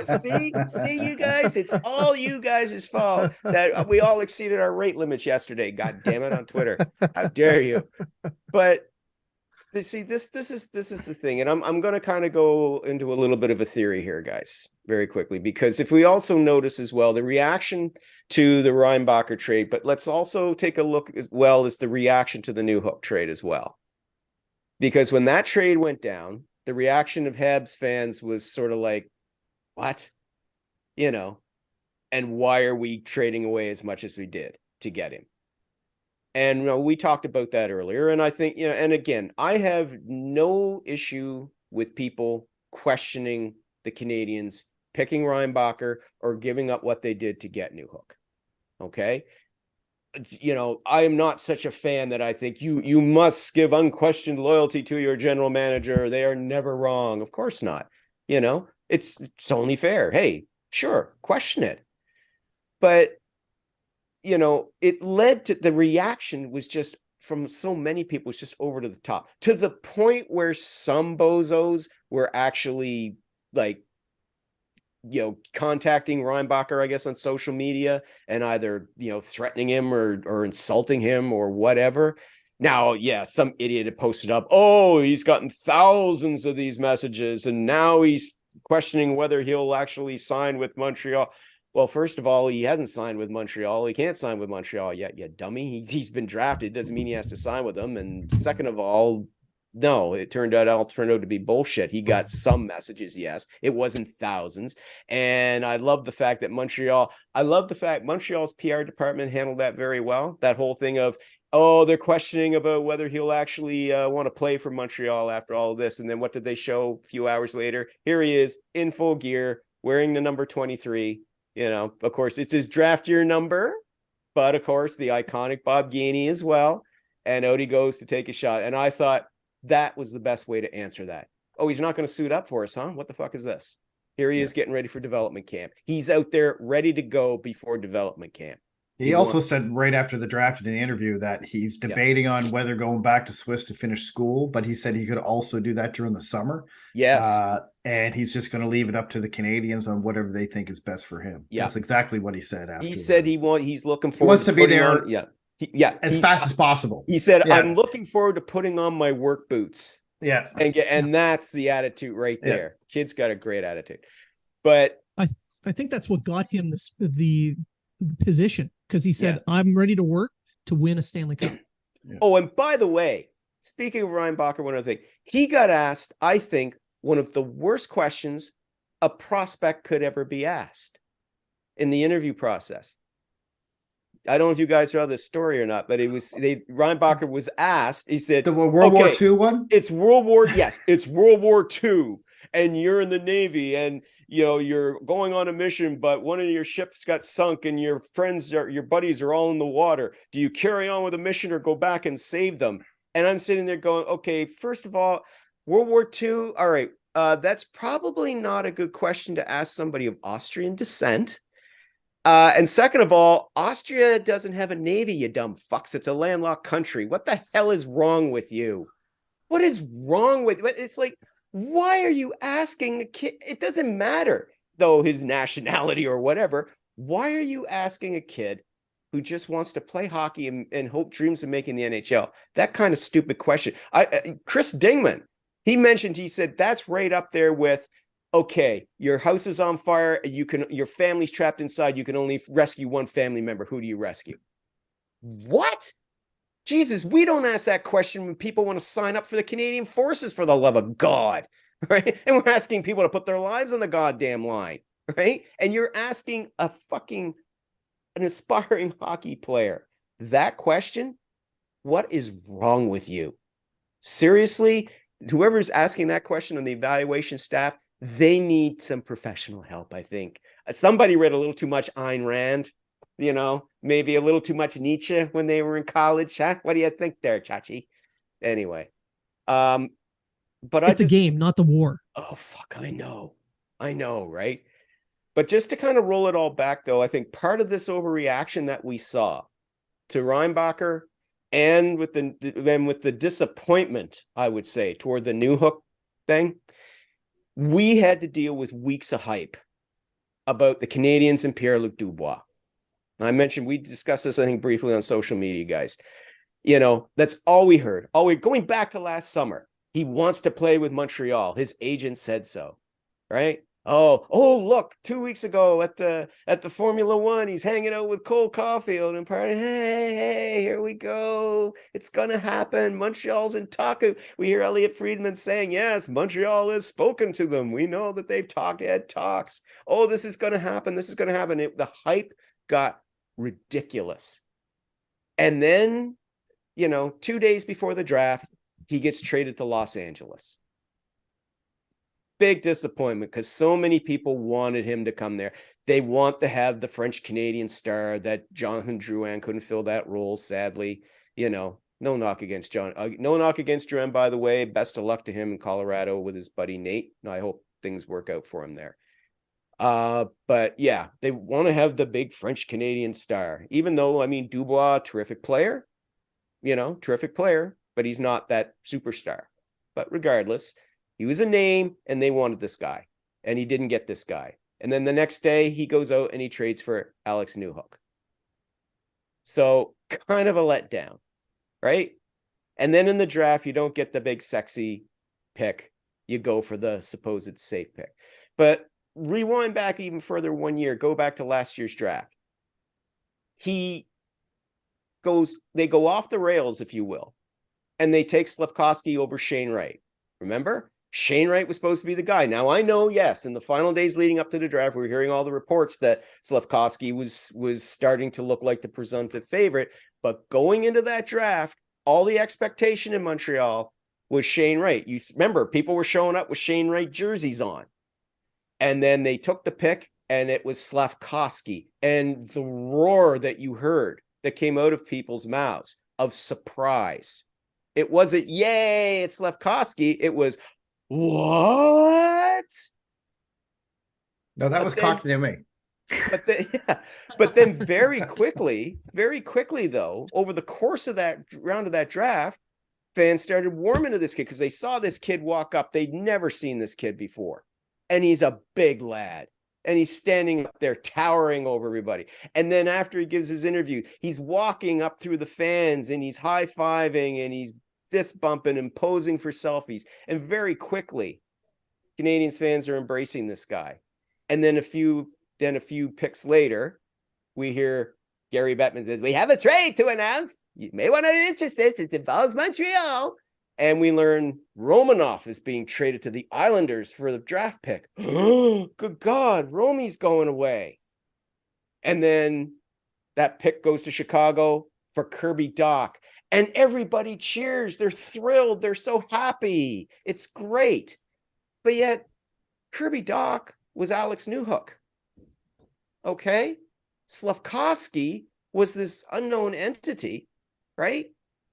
see you guys, it's all you guys' fault that we all exceeded our rate limits yesterday. God damn it, on Twitter. How dare you? But see, this is the thing, and I'm going to kind of go into a little bit of a theory here, guys, very quickly, because if we also notice as well the reaction to the Reinbacher trade, but let's also take a look as well as the reaction to the Newhook trade as well, because when that trade went down, the reaction of Habs fans was sort of like, what, and why are we trading away as much as we did to get him? And we talked about that earlier. And I think, and again, I have no issue with people questioning the Canadiens picking Reinbacher or giving up what they did to get Newhook. Okay. I am not such a fan that I think you must give unquestioned loyalty to your general manager. They are never wrong. Of course not. It's only fair. Hey, sure, question it. But it led to the reaction was just from so many people, was just over to the top, to the point where some bozos were actually like, contacting Reinbacher, I guess, on social media and either, threatening him or insulting him or whatever. Now, yeah, some idiot had posted up, oh, he's gotten thousands of these messages and now he's questioning whether he'll actually sign with Montreal. Well, first of all, he hasn't signed with Montreal. He can't sign with Montreal yet, you dummy. He's been drafted. Doesn't mean he has to sign with them. And second of all, no, it turned out to be bullshit. He got some messages, yes. It wasn't thousands. And I love the fact that Montreal's PR department handled that very well. That whole thing of, oh, they're questioning about whether he'll actually want to play for Montreal after all of this. And then what did they show a few hours later? Here he is in full gear, wearing the number 23. Of course, it's his draft year number, but of course, the iconic Bob Gainey as well. And out he goes to take a shot. And I thought that was the best way to answer that. Oh, he's not going to suit up for us, huh? What the fuck is this? Here he is getting ready for development camp. He's out there ready to go before development camp. He also said right after the draft in the interview that he's debating on whether going back to Swiss to finish school, but he said he could also do that during the summer. Yes. And he's just going to leave it up to the Canadiens on whatever they think is best for him. Yeah. That's exactly what he said. After he said he's looking forward. He wants to be there. As fast as possible. He said, I'm looking forward to putting on my work boots. Yeah. And that's the attitude right there. Yeah. Kid's got a great attitude. But I think that's what got him the position, because he said, I'm ready to work to win a Stanley Cup. Yeah. Oh, and by the way, speaking of Reinbacher, one other thing. He got asked, I think, one of the worst questions a prospect could ever be asked in the interview process. I don't know if you guys saw this story or not, but Reinbacher was asked, he said, the World War II one? It's it's World War II, and you're in the Navy, and you're going on a mission, but one of your ships got sunk and your buddies are all in the water. Do you carry on with the mission or go back and save them? And I'm sitting there going, okay, first of all, World War II, all right, that's probably not a good question to ask somebody of Austrian descent. And second of all, Austria doesn't have a navy, you dumb fucks. It's a landlocked country. What the hell is wrong with you? What is wrong with it? It's like, why are you asking a kid? It doesn't matter, though, his nationality or whatever. Why are you asking a kid who just wants to play hockey and dreams of making the NHL that kind of stupid question? Chris Dingman, he said that's right up there with, okay, your house is on fire, your family's trapped inside, you can only rescue one family member. Who do you rescue? What? Jesus, we don't ask that question when people want to sign up for the Canadian Forces, for the love of God, right? And we're asking people to put their lives on the goddamn line, right? And you're asking an aspiring hockey player that question? What is wrong with you? Seriously, whoever's asking that question on the evaluation staff, they need some professional help, I think. Somebody read a little too much Ayn Rand, maybe a little too much Nietzsche when they were in college. Huh? What do you think there, Chachi? Anyway, but it's a game, not the war. Oh, fuck, I know, right? But just to kind of roll it all back, though, I think part of this overreaction that we saw to Reinbacher and with the disappointment, I would say, toward the Newhook thing, we had to deal with weeks of hype about the Canadiens and Pierre-Luc Dubois. I mentioned, we discussed this, I think, briefly on social media, guys. That's all we heard. Going back to last summer, he wants to play with Montreal. His agent said so, right? Oh, look, 2 weeks ago at the Formula One, he's hanging out with Cole Caulfield and partying. Hey, here we go. It's going to happen. Montreal's in talk. We hear Elliot Friedman saying, yes, Montreal has spoken to them. We know that they've had talks. Oh, this is going to happen. This is going to happen. The hype got ridiculous. And then, 2 days before the draft, he gets traded to Los Angeles. Big disappointment, because so many people wanted him to come there. They want to have the French Canadian star that Jonathan Drouin couldn't fill that role, sadly. No knock against John. No knock against Drouin, by the way. Best of luck to him in Colorado with his buddy Nate. I hope things work out for him there. But yeah, they want to have the big French Canadian star, even though, Dubois, terrific player, but he's not that superstar. But regardless, he was a name, and they wanted this guy, and he didn't get this guy. And then the next day, he goes out and he trades for Alex Newhook. So kind of a letdown, right? And then in the draft, you don't get the big sexy pick. You go for the supposed safe pick. But rewind back even further 1 year, go back to last year's draft. They go off the rails, if you will, and they take Slafkovsky over Shane Wright. Remember? Shane Wright was supposed to be the guy. Now, I know, yes, in the final days leading up to the draft, we were hearing all the reports that Slafkovsky was starting to look like the presumptive favorite. But going into that draft, all the expectation in Montreal was Shane Wright. You remember, people were showing up with Shane Wright jerseys on. And then they took the pick, and it was Slafkovsky. And the roar that you heard that came out of people's mouths of surprise. It wasn't, yay, it's Slafkovsky. It was, what? No, that was cocky to me. But then very quickly, though, over the course of that round of that draft, fans started warming to this kid because they saw this kid walk up. They'd never seen this kid before. And he's a big lad. And he's standing up there towering over everybody. And then after he gives his interview, he's walking up through the fans and he's high-fiving and he's fist bumping and posing for selfies. And very quickly, Canadiens fans are embracing this guy. And then a few picks later, we hear Gary Bettman says, we have a trade to announce. You may want to be interested. It involves Montreal. And we learn Romanov is being traded to the Islanders for the draft pick. Good God, Romy's going away. And then that pick goes to Chicago for Kirby Dach. And everybody cheers. They're thrilled. They're so happy. It's great. But yet, Kirby Dach was Alex Newhook. Okay? Slafkovsky was this unknown entity, right?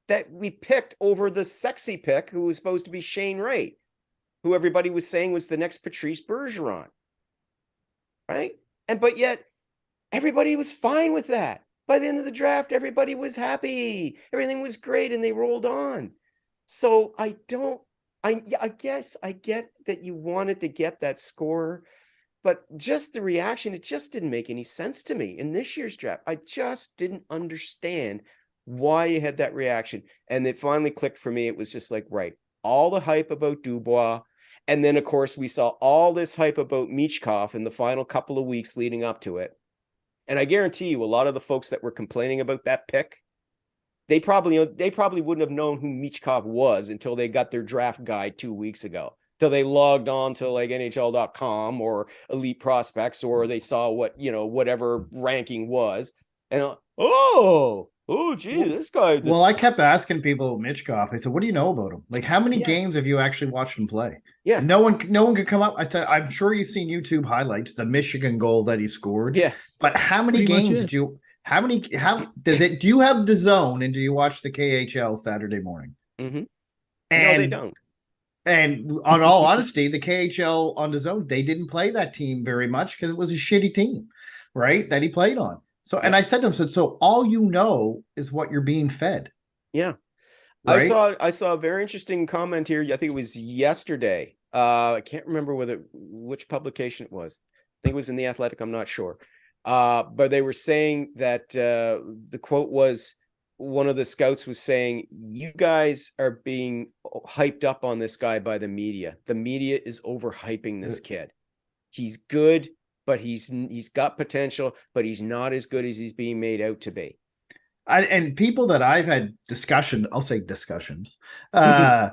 That we picked over the sexy pick who was supposed to be Shane Wright, who everybody was saying was the next Patrice Bergeron, right? But yet everybody was fine with that. By the end of the draft, everybody was happy. Everything was great, and they rolled on. So I guess I get that you wanted to get that score, but just the reaction, it just didn't make any sense to me in this year's draft. I just didn't understand why you had that reaction. And it finally clicked for me. It was just like, right, all the hype about Dubois. And then, of course, we saw all this hype about Michkov in the final couple of weeks leading up to it. And I guarantee you, a lot of the folks that were complaining about that pick, they probably wouldn't have known who Michkov was until they got their draft guide 2 weeks ago, till they logged on to like NHL.com or Elite Prospects, or they saw what, whatever ranking was. And gee, this guy. Well, I kept asking people Michkov. I said, "What do you know about him? Like, how many games have you actually watched him play?" Yeah, and no one could come up. I said, "I'm sure you've seen YouTube highlights, the Michigan goal that he scored." Yeah, but how many games did you? How does it? Do you have the zone and do you watch the KHL Saturday morning? Mm-hmm. And no, they don't. And on all honesty, the KHL on the zone, they didn't play that team very much because it was a shitty team, right? That he played on. So, and I said to him, so all you know is what you're being fed. Yeah. Right? I saw a very interesting comment here. I think it was yesterday. I can't remember which publication it was. I think it was in The Athletic. I'm not sure. But they were saying that the quote was, one of the scouts was saying, you guys are being hyped up on this guy by the media. The media is overhyping this kid. He's good, but he's got potential, but he's not as good as he's being made out to be. And people that I've had discussions, they're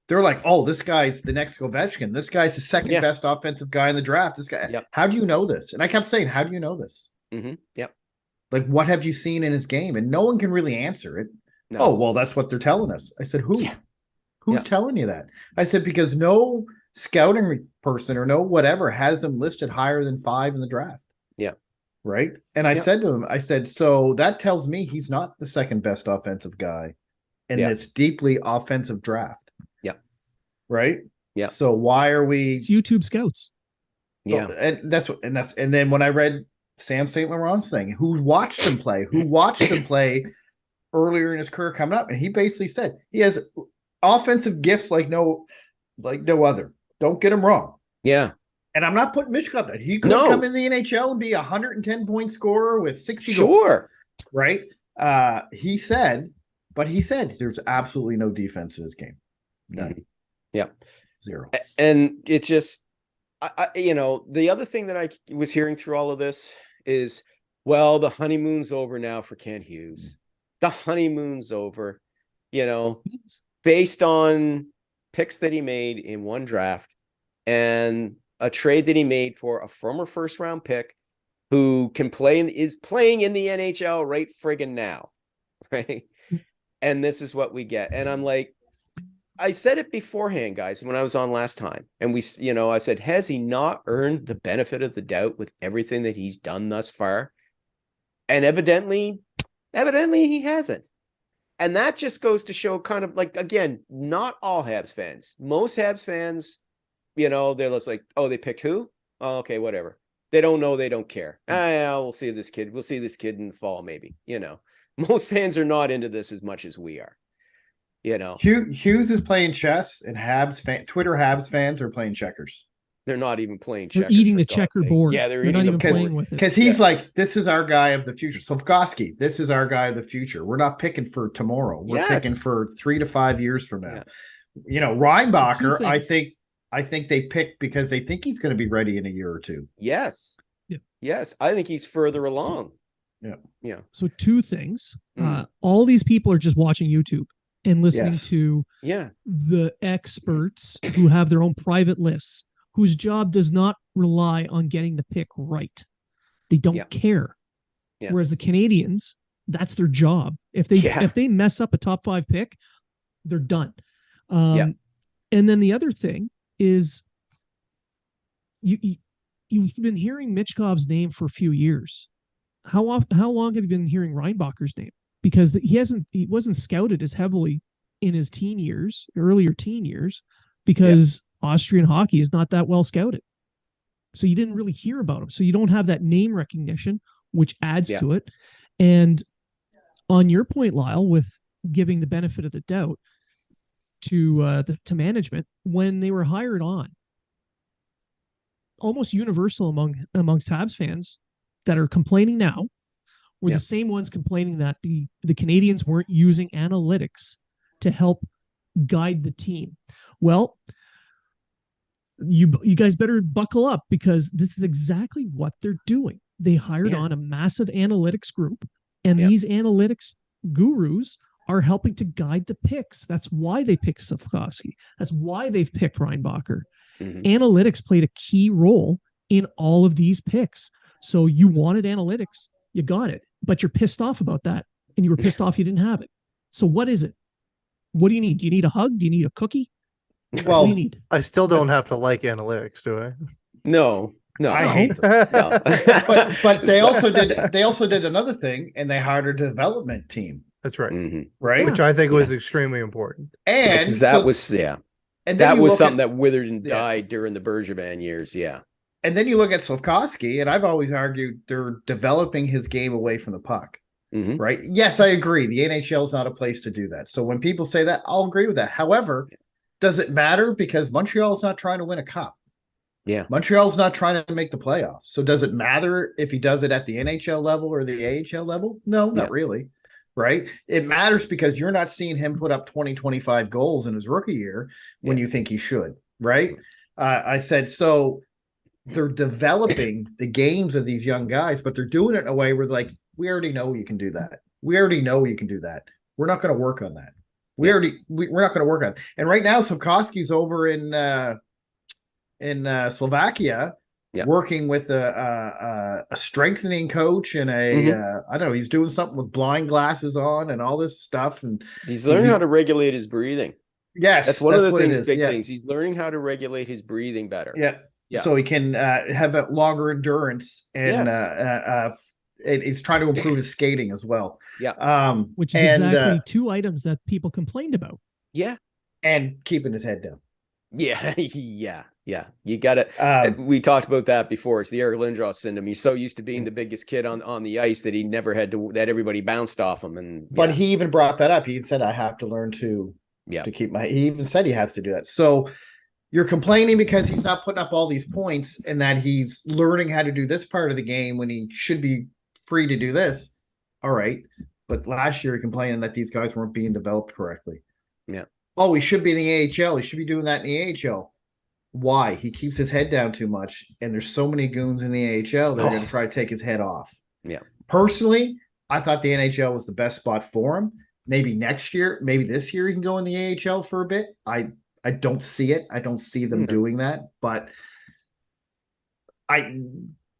like, "Oh, this guy's the next Ovechkin. This guy's the second best offensive guy in the draft. This guy, how do you know this?" And I kept saying, "How do you know this?" Mm-hmm. Yep. Like, what have you seen in his game? And no one can really answer it. No. Oh, well, that's what they're telling us. I said, who? Yeah. Who's telling you that? I said, because no scouting person or no whatever has him listed higher than 5 in the draft. Yeah. Right. And I said to him, so that tells me he's not the second bbest offensive guy in this deeply offensive draft. Yeah. Right. Yeah. So why are we? It's YouTube scouts. Yeah. And then when I read Sam St. Laurent's thing, who watched him play earlier in his career coming up, and he basically said he has offensive gifts like no other. Don't get him wrong. Yeah. And I'm not putting Michkov that he could come in the NHL and be a 110-point scorer with 60 goals. Sure. Right. He said there's absolutely no defense in his game. None. Mm-hmm. Yeah. 0. And it just, the other thing that I was hearing through all of this is, well, the honeymoon's over now for Kent Hughes. The honeymoon's over, based on picks that he made in one draft and a trade that he made for a former first-round pick who is playing in the NHL right friggin' now, right? And this is what we get. And I'm like, I said it beforehand, guys, when I was on last time. And I said, has he not earned the benefit of the doubt with everything that he's done thus far? And evidently he hasn't. And that just goes to show kind of like, again, not all Habs fans. Most Habs fans, they're just like, oh, they picked who? Oh, okay, whatever. They don't know. They don't care. We'll see this kid. We'll see this kid in the fall, maybe. Most fans are not into this as much as we are. Hughes is playing chess, and Twitter Habs fans are playing checkers. They're not even playing checkers. They're eating the checkerboard. Yeah, they're not even board. playing with it. Because he's like, this is our guy of the future. Slafkovsky, this is our guy of the future. We're not picking for tomorrow. We're picking for 3 to 5 years from now. Yeah. Reinbacher, I think they picked because they think he's going to be ready in a year or two. Yes. Yeah. Yes. I think he's further along. Yeah. So 2 things. All these people are just watching YouTube. and listening Yes. to the experts who have their own private lists, whose job does not rely on getting the pick right. They don't care. Yeah. Whereas the Canadiens, that's their job. If they mess up a top 5 pick, they're done. And then the other thing is you've been hearing Michkov's name for a few years. How long have you been hearing Reinbacher's name? Because he wasn't scouted as heavily in his earlier teen years, because Austrian hockey is not that well scouted. So you didn't really hear about him. So you don't have that name recognition, which adds to it. And on your point, Lyle, with giving the benefit of the doubt to management, when they were hired on, almost universal amongst Habs fans that are complaining now were the same ones complaining that the Canadiens weren't using analytics to help guide the team. Well, you guys better buckle up, because this is exactly what they're doing. They hired on a massive analytics group, and these analytics gurus are helping to guide the picks. That's why they picked Slafkovsky. That's why they've picked Reinbacher. Analytics played a key role in all of these picks. So you wanted analytics, you got it, but you're pissed off about that, and you were pissed off you didn't have it. So what is it? What do you need? Do you need a hug? Do you need a cookie? Well, what do you need? I still don't have to like analytics, do I? No. I hate them. No. but they also did another thing, and they hired a development team. That's right. Right. Which I think was extremely important. And that was something that withered and died during the Bergevin years. Yeah. And then you look at Slafkovsky, and I've always argued they're developing his game away from the puck. Right. Yes, I agree. The NHL is not a place to do that. So when people say that, I'll agree with that. However, does it matter? Because Montreal's not trying to win a cup. Yeah. Montreal's not trying to make the playoffs. So does it matter if he does it at the NHL level or the AHL level? No, not really. Right. It matters because you're not seeing him put up 20, 25 goals in his rookie year when you think he should. Right. I said, so they're developing the games of these young guys, but they're doing it in a way where, like, we already know you can do that. We already know you can do that. We're not going to work on that. We're not going to work on it. And right now, Slafkovsky's over in Slovakia, working with a strengthening coach and I don't know, he's doing something with blind glasses on and all this stuff. And he's learning how to regulate his breathing. Yes. That's one of the things, big things. He's learning how to regulate his breathing better. Yeah. So he can have that longer endurance, and he's trying to improve his skating as well. Yeah. Which is exactly 2 items that people complained about. Yeah. And keeping his head down. Yeah. Yeah. You got it. We talked about that before. It's the Eric Lindros syndrome. He's so used to being the biggest kid on the ice that he never had to, that everybody bounced off him. But he even brought that up. He said, I have to learn to keep he even said he has to do that. So you're complaining because he's not putting up all these points and that he's learning how to do this part of the game when he should be free to do this. All right. But last year, you're complaining that these guys weren't being developed correctly. Yeah. Oh, he should be in the AHL. He should be doing that in the AHL. Why? He keeps his head down too much, and there's so many goons in the AHL that are going to try to take his head off. Yeah. Personally, I thought the NHL was the best spot for him. Maybe next year, maybe this year he can go in the AHL for a bit. I don't see it. I don't see them doing that. But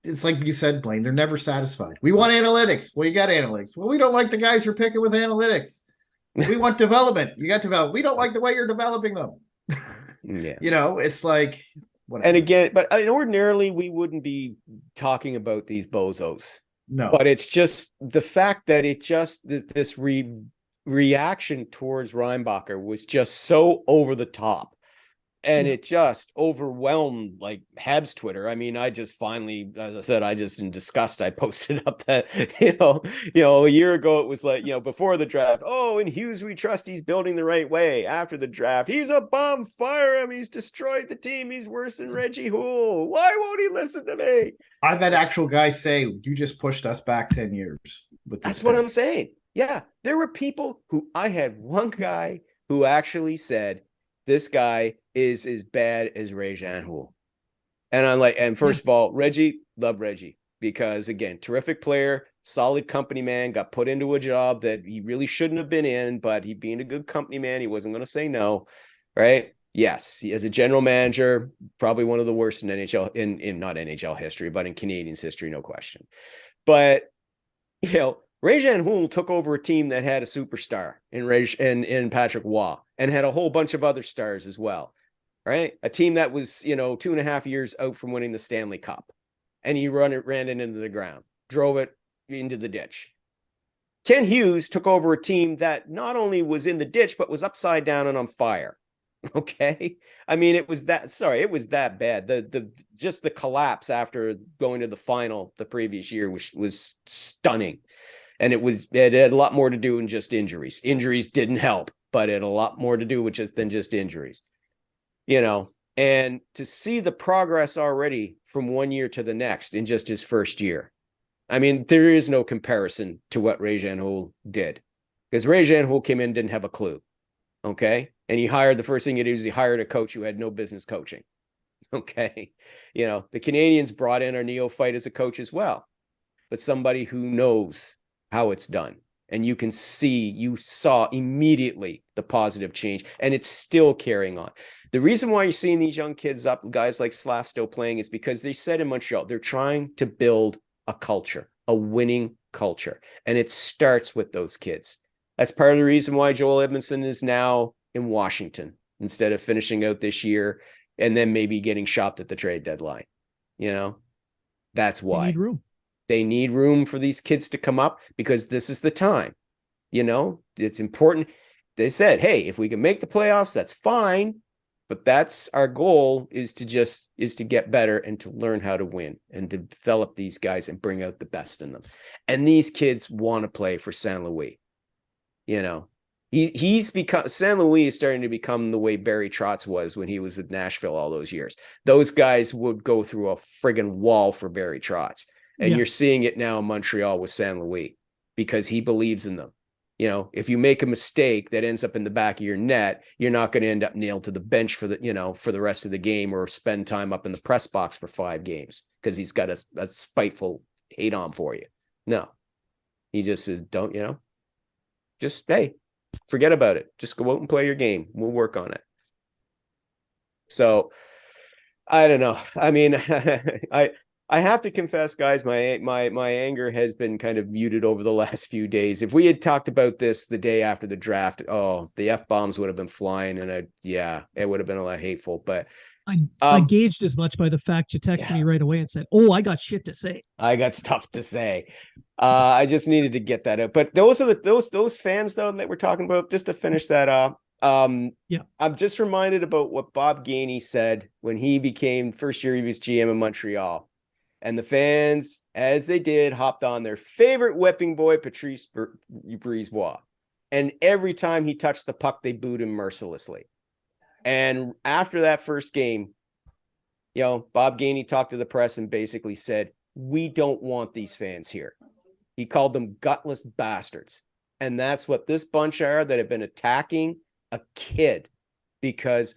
it's like you said, Blaine, they're never satisfied. We want analytics. Well, you got analytics. Well, we don't like the guys you're picking with analytics. We want development. You got development. We don't like the way you're developing them. Yeah. You know, it's like whatever. And again, but ordinarily we wouldn't be talking about these bozos. No. But it's just the fact that this reaction towards Reinbacher was just so over the top. And it just overwhelmed like Habs Twitter. I mean, I just finally, as I said, in disgust, I posted up that, a year ago, it was like, before the draft, in Hughes, we trust he's building the right way. After the draft, he's a bum, fire him. He's destroyed the team. He's worse than Reggie Houle. Why won't he listen to me? I've had actual guys say, you just pushed us back 10 years. That's what I'm saying. Yeah. There were people I had one guy who actually said, this guy is as bad as Reggie Houle. And I'm like, and first of all, Reggie, love Reggie because, again, terrific player, solid company man, got put into a job that he really shouldn't have been in, but he being a good company man, he wasn't going to say no, right? Yes, he, as a general manager, probably one of the worst in NHL, in not NHL history, but in Canadiens history, no question. But, you know, Régent Houle took over a team that had a superstar in Patrick Waugh and had a whole bunch of other stars as well, right? A team that was, you know, 2.5 years out from winning the Stanley Cup. And he ran it into the ground, drove it into the ditch. Ken Hughes took over a team that not only was in the ditch, but was upside down and on fire. Okay. I mean, it was that bad. Just the collapse after going to the final the previous year was stunning. And it had a lot more to do than just injuries. Injuries didn't help, but it had a lot more to do with than just injuries, you know, and to see the progress already from one year to the next in just his first year. I mean, there is no comparison to what Régent Houle did, because Régent Houle came in and didn't have a clue. Okay. And the first thing he did was he hired a coach who had no business coaching. Okay. You know, the Canadiens brought in a neophyte as a coach as well, but somebody who knows how it's done. And you saw immediately the positive change, and it's still carrying on. The reason why you're seeing these young kids up, guys like Slav still playing, is because they said in Montreal, they're trying to build a culture, a winning culture. And it starts with those kids. That's part of the reason why Joel Edmondson is now in Washington instead of finishing out this year and then maybe getting shopped at the trade deadline. You know, that's why. They need room. They need room for these kids to come up, because this is the time. You know, it's important. They said, hey, if we can make the playoffs, that's fine. But that's our goal, is to get better and to learn how to win and to develop these guys and bring out the best in them. And these kids want to play for St. Louis. You know, St. Louis is starting to become the way Barry Trotz was when he was with Nashville all those years. Those guys would go through a friggin' wall for Barry Trotz. And you're seeing it now in Montreal with St. Louis, because he believes in them. You know, if you make a mistake that ends up in the back of your net, you're not going to end up nailed to the bench for the rest of the game, or spend time up in the press box for 5 games because he's got a spiteful hate on for you. No, he just says, hey, forget about it. Just go out and play your game. We'll work on it. So I don't know. I mean, I have to confess, guys, my anger has been kind of muted over the last few days. If we had talked about this the day after the draft, the F-bombs would have been flying, and it would have been a lot hateful. But I gauged as much by the fact you texted me right away and said, "Oh, I got shit to say. I got stuff to say." I just needed to get that out. But those are those fans, though, that we're talking about. Just to finish that off, I'm just reminded about what Bob Gainey said when he became first year he was GM in Montreal. And the fans, as they did, hopped on their favorite whipping boy, Patrice Brisebois. And every time he touched the puck, they booed him mercilessly. And after that first game, Bob Gainey talked to the press and basically said, we don't want these fans here. He called them gutless bastards. And that's what this bunch are, that have been attacking a kid because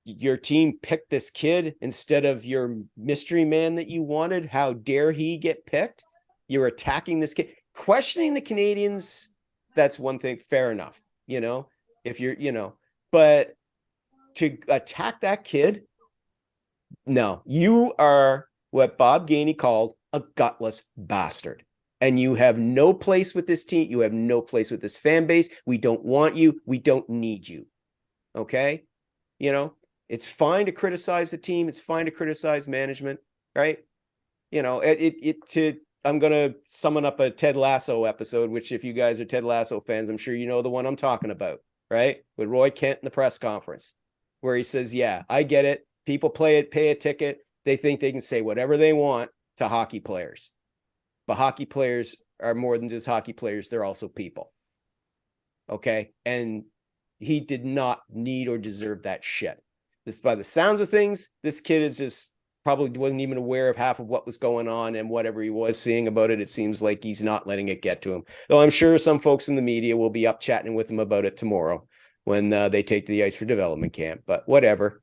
your team picked this kid instead of your mystery man that you wanted. How dare he get picked? You're attacking this kid. Questioning the Canadiens, that's one thing. Fair enough. If you're, but to attack that kid, no, you are what Bob Gainey called a gutless bastard. And you have no place with this team. You have no place with this fan base. We don't want you. We don't need you. Okay? It's fine to criticize the team. It's fine to criticize management, right? I'm going to summon up a Ted Lasso episode, which if you guys are Ted Lasso fans, I'm sure you know the one I'm talking about, right? With Roy Kent in the press conference, where he says, yeah, I get it. People pay a ticket. They think they can say whatever they want to hockey players. But hockey players are more than just hockey players. They're also people. Okay? And he did not need or deserve that shit. This, by the sounds of things, this kid is just probably wasn't even aware of half of what was going on, and whatever he was seeing about it, it seems like he's not letting it get to him. Though I'm sure some folks in the media will be up chatting with him about it tomorrow when they take to the ice for development camp. But whatever,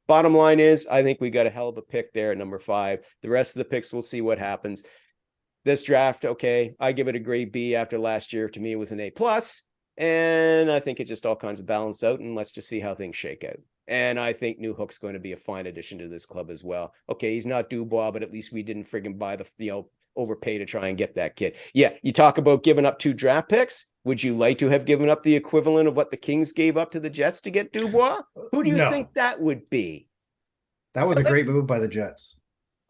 bottom line is, I think we got a hell of a pick there at number 5. The rest of the picks, we'll see what happens. this draft, okay, I give it a grade B after last year. To me, it was an A+. And I think it just all kinds of balance out, and let's just see how things shake out. And I think Newhook's going to be a fine addition to this club as well. Okay, he's not Dubois, but at least we didn't friggin' buy the, overpay to try and get that kid. Yeah, you talk about giving up 2 draft picks. Would you like to have given up the equivalent of what the Kings gave up to the Jets to get Dubois? Who do you think that would be? That was a great move by the Jets.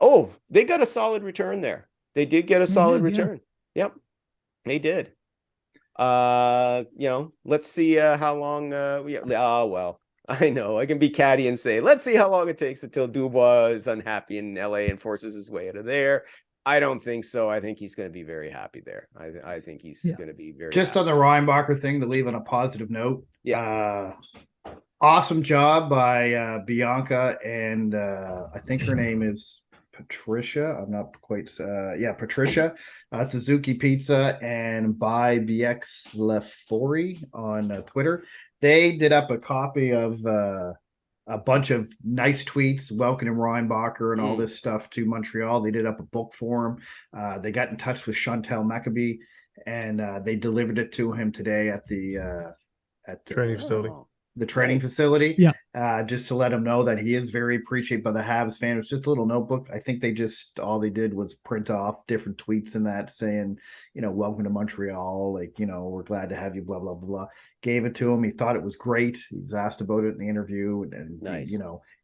Oh, they got a solid return there. They did get a solid return. Yeah. Yep, they did. Let's see how long well, I know I can be catty and say, let's see how long it takes until Dubois is unhappy in LA and forces his way out of there. I don't think so. I think he's going to be very happy there. I think he's going to be very just happy. On the Reinbacher thing, to leave on a positive note. Awesome job by Bianca, and I think her name is Patricia. I'm not quite Patricia. Suzuki Pizza and by BX Lefori on Twitter. They did up a copy of a bunch of nice tweets welcoming Reinbacher and all this stuff to Montreal. They did up a book for him. They got in touch with Chantal Maccabee, and they delivered it to him today at the training facility. The training facility. Yeah. Just to let him know that he is very appreciated by the Habs fan. It was just a little notebook. I think all they did was print off different tweets in that saying, welcome to Montreal. We're glad to have you, blah, blah, blah, blah. Gave it to him. He thought it was great. He was asked about it in the interview. And nice.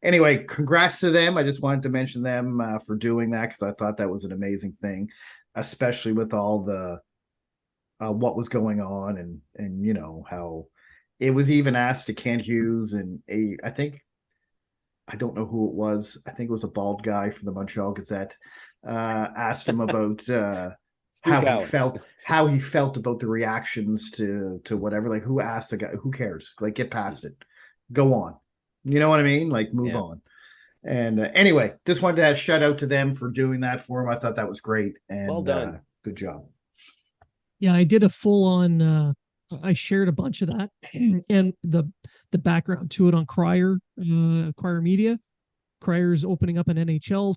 Anyway, congrats to them. I just wanted to mention them for doing that because I thought that was an amazing thing, especially with all the what was going on and how it was even asked to Kent Hughes and I don't know who it was. I think it was a bald guy from the Montreal Gazette. Asked him about how he felt about the reactions to whatever. Like, who asked the guy? Who cares? Like, get past it. Go on. You know what I mean? Like, move on. And anyway, just wanted to shout out to them for doing that for him. I thought that was great. And well done. Good job. Yeah, I did a full on. I shared a bunch of that and the background to it on Crier Media. Crier's opening up an NHL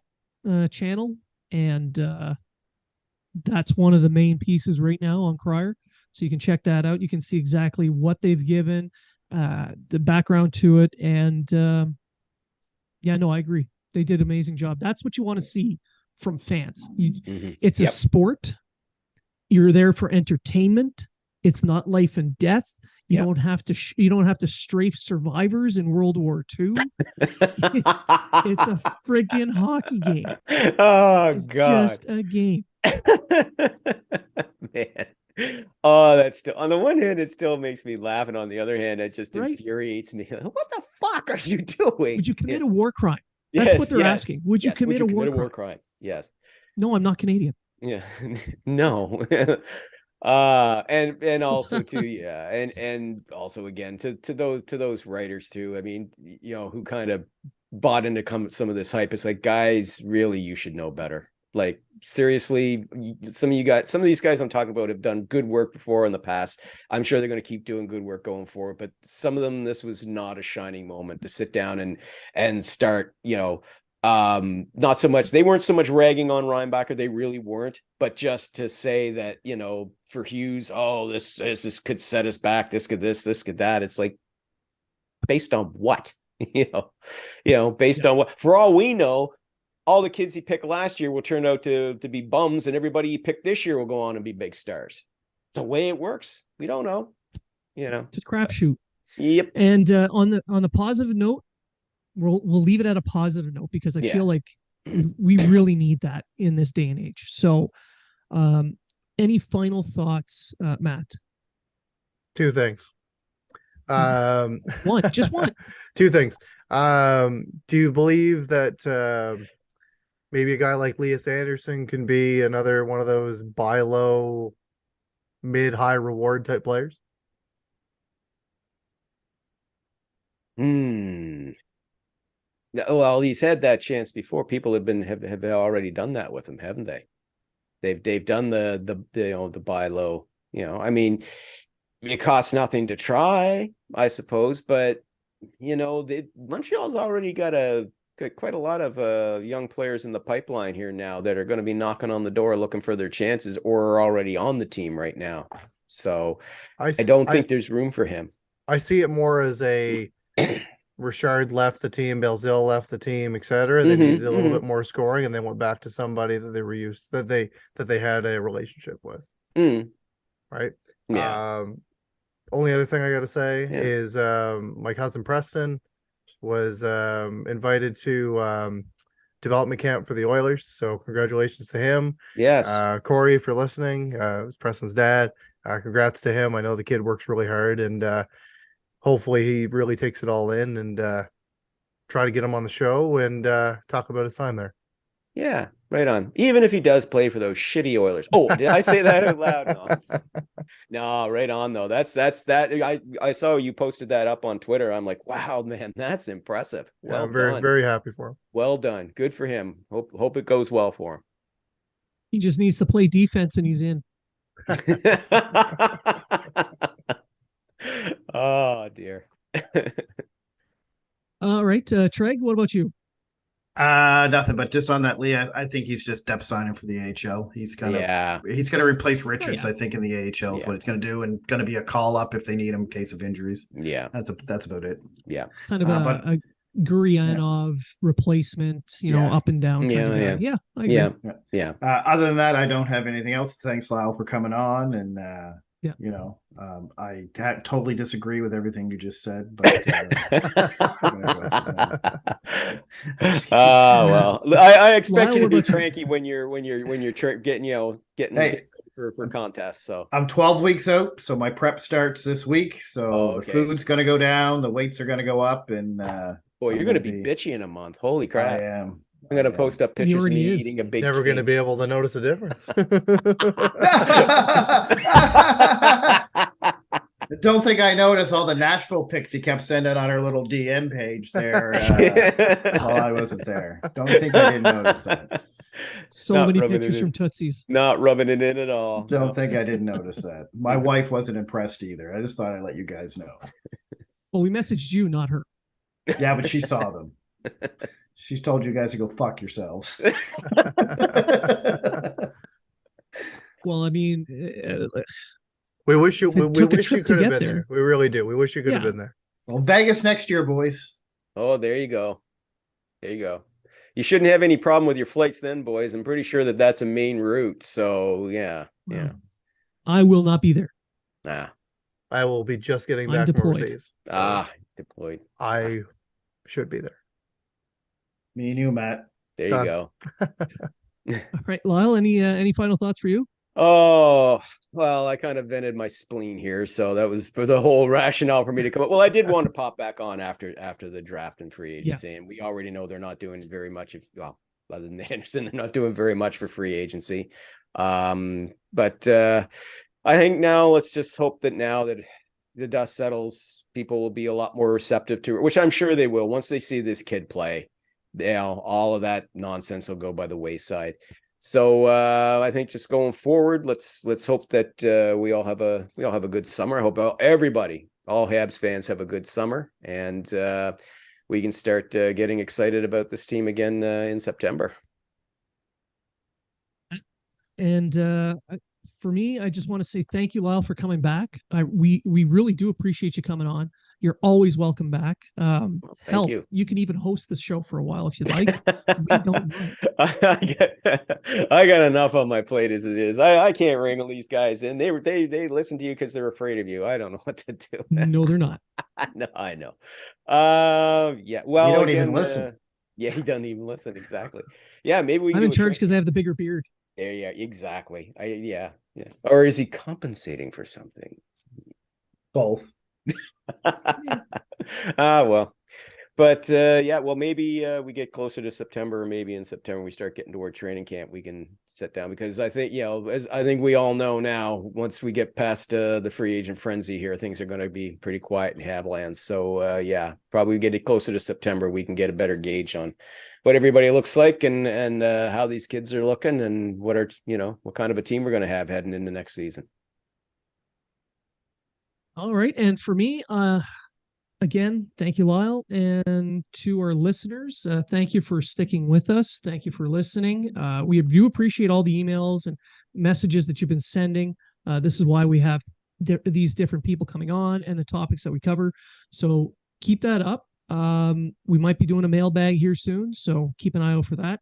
channel, and that's one of the main pieces right now on Crier. So you can check that out. You can see exactly what they've given, the background to it, and I agree. They did an amazing job. That's what you want to see from fans. It's a sport. You're there for entertainment. It's not life and death. You don't have to strafe survivors in World War II. It's a freaking hockey game. Oh, God. Just a game. Man. Oh, that's still, on the one hand, it still makes me laugh, and on the other hand, it just infuriates me. What the fuck are you doing? Would you commit a war crime? That's what they're asking. Would you commit a war crime? Yes. No, I'm not Canadian. Yeah. No. And also too, and also again to those writers too. I mean, who kind of bought into some of this hype. It's like, guys, really, you should know better. Like, seriously, some of these guys I'm talking about have done good work before in the past. I'm sure they're going to keep doing good work going forward. But some of them, this was not a shining moment to sit down and start, not so much, they weren't so much ragging on Reinbacher, they really weren't, but just to say that, for Hughes, this could set us back, this could that. It's like, based on what? Based on what? For all we know, all the kids he picked last year will turn out to be bums, and everybody he picked this year will go on and be big stars. It's the way it works. We don't know. It's a crapshoot. Yep. And on the positive note, we'll leave it at a positive note because I feel like we really need that in this day and age. So, any final thoughts, Matt? Two things. Just one. Two things. Do you believe that maybe a guy like Elias Anderson can be another one of those buy low, mid-high reward type players? Well, he's had that chance before. People have already done that with him, haven't they? They've done the buy low. I mean, it costs nothing to try, I suppose, but Montreal's already got a quite a lot of young players in the pipeline here now that are going to be knocking on the door looking for their chances or are already on the team right now. So I don't think there's room for him. I see it more as a Richard left the team, Belzile left the team, etc. They needed a little bit more scoring, and they went back to somebody that they were used that they had a relationship with. Right. Yeah. Only other thing I got to say is my cousin Preston was invited to development camp for the Oilers. So congratulations to him. Yes. Corey, if you're listening, it was Preston's dad. Congrats to him. I know the kid works really hard, and hopefully he really takes it all in and try to get him on the show and talk about his time there. Yeah, right on. Even if he does play for those shitty Oilers. Oh, did I say that out loud? No, right on though. That's that. I saw you posted that up on Twitter. I'm like, wow, man, that's impressive. Well I'm very, done. very happy for him. Well done. Good for him. Hope it goes well for him. He just needs to play defense and he's in. Oh dear. All right, Treg, what about you? Nothing, but just on that, Lee, I think he's just depth signing for the AHL. He's gonna replace Richards, I think, in the AHL is what it's gonna do, and gonna be a call up if they need him in case of injuries. Yeah, that's about it. Yeah, it's kind of a Gurianov replacement, up and down kind of guy. Yeah, I agree. Yeah. Other than that, I don't have anything else. Thanks, Lyle, for coming on, and I totally disagree with everything you just said, but well, I expect you to be cranky when you're getting for contests. So I'm 12 weeks out, so my prep starts this week. So the food's going to go down, the weights are going to go up, and boy, you're going to be bitchy in a month. Holy crap! I am. I'm going to post up pictures of me eating a big Never going to be able to notice a difference. Don't think I noticed all the Nashville pics he kept sending on our little DM page there while I wasn't there. Don't think I didn't notice that. So many pictures from Tootsie's. Not rubbing it in at all. Don't think I didn't notice that. My wife wasn't impressed either. I just thought I'd let you guys know. Well, we messaged you, not her. Yeah, but she saw them. She's told you guys to go fuck yourselves. Well, I mean, we wish you could have been there. We really do. We wish you could have been there. Well, Vegas next year, boys. Oh, there you go. There you go. You shouldn't have any problem with your flights then, boys. I'm pretty sure that's a main route. So yeah. I will not be there. I will be just getting back from overseas. So deployed. I should be there. Me and you, Matt. There you go. All right, Lyle, any final thoughts for you? Oh, well, I kind of vented my spleen here, so that was for the whole rationale for me to come up. Well, I did want to pop back on after the draft and free agency, and we already know they're not doing very much. Other than Anderson, they're not doing very much for free agency. But I think now let's just hope that now that the dust settles, people will be a lot more receptive to it, which I'm sure they will once they see this kid play. All of that nonsense will go by the wayside. So I think just going forward, let's hope that we all have a good summer. I hope all Habs fans have a good summer, and we can start getting excited about this team again in September. And for me, I just want to say thank you, Lyle, for coming back. We really do appreciate you coming on. You're always welcome back. Hell, you can even host this show for a while if you'd like. We don't mind. I got enough on my plate as it is. I can't wrangle these guys in. They listen to you because they're afraid of you. I don't know what to do. No, they're not. I know. Yeah. Well, you don't even listen. Yeah, he doesn't even listen. Exactly. Yeah, maybe we. I'm in charge because I have the bigger beard. There, yeah, exactly. Yeah. Or is he compensating for something? Both. Well, but well, maybe we get closer to September. Maybe in September we start getting toward training camp. We can sit down because I think as I think we all know now. Once we get past the free agent frenzy here, things are going to be pretty quiet in Hablands. So probably get it closer to September. We can get a better gauge on what everybody looks like and how these kids are looking and what kind of a team we're going to have heading into next season. All right. And for me, again, thank you, Lyle. And to our listeners, thank you for sticking with us. Thank you for listening. We do appreciate all the emails and messages that you've been sending. This is why we have these different people coming on and the topics that we cover. So keep that up. We might be doing a mailbag here soon, so keep an eye out for that.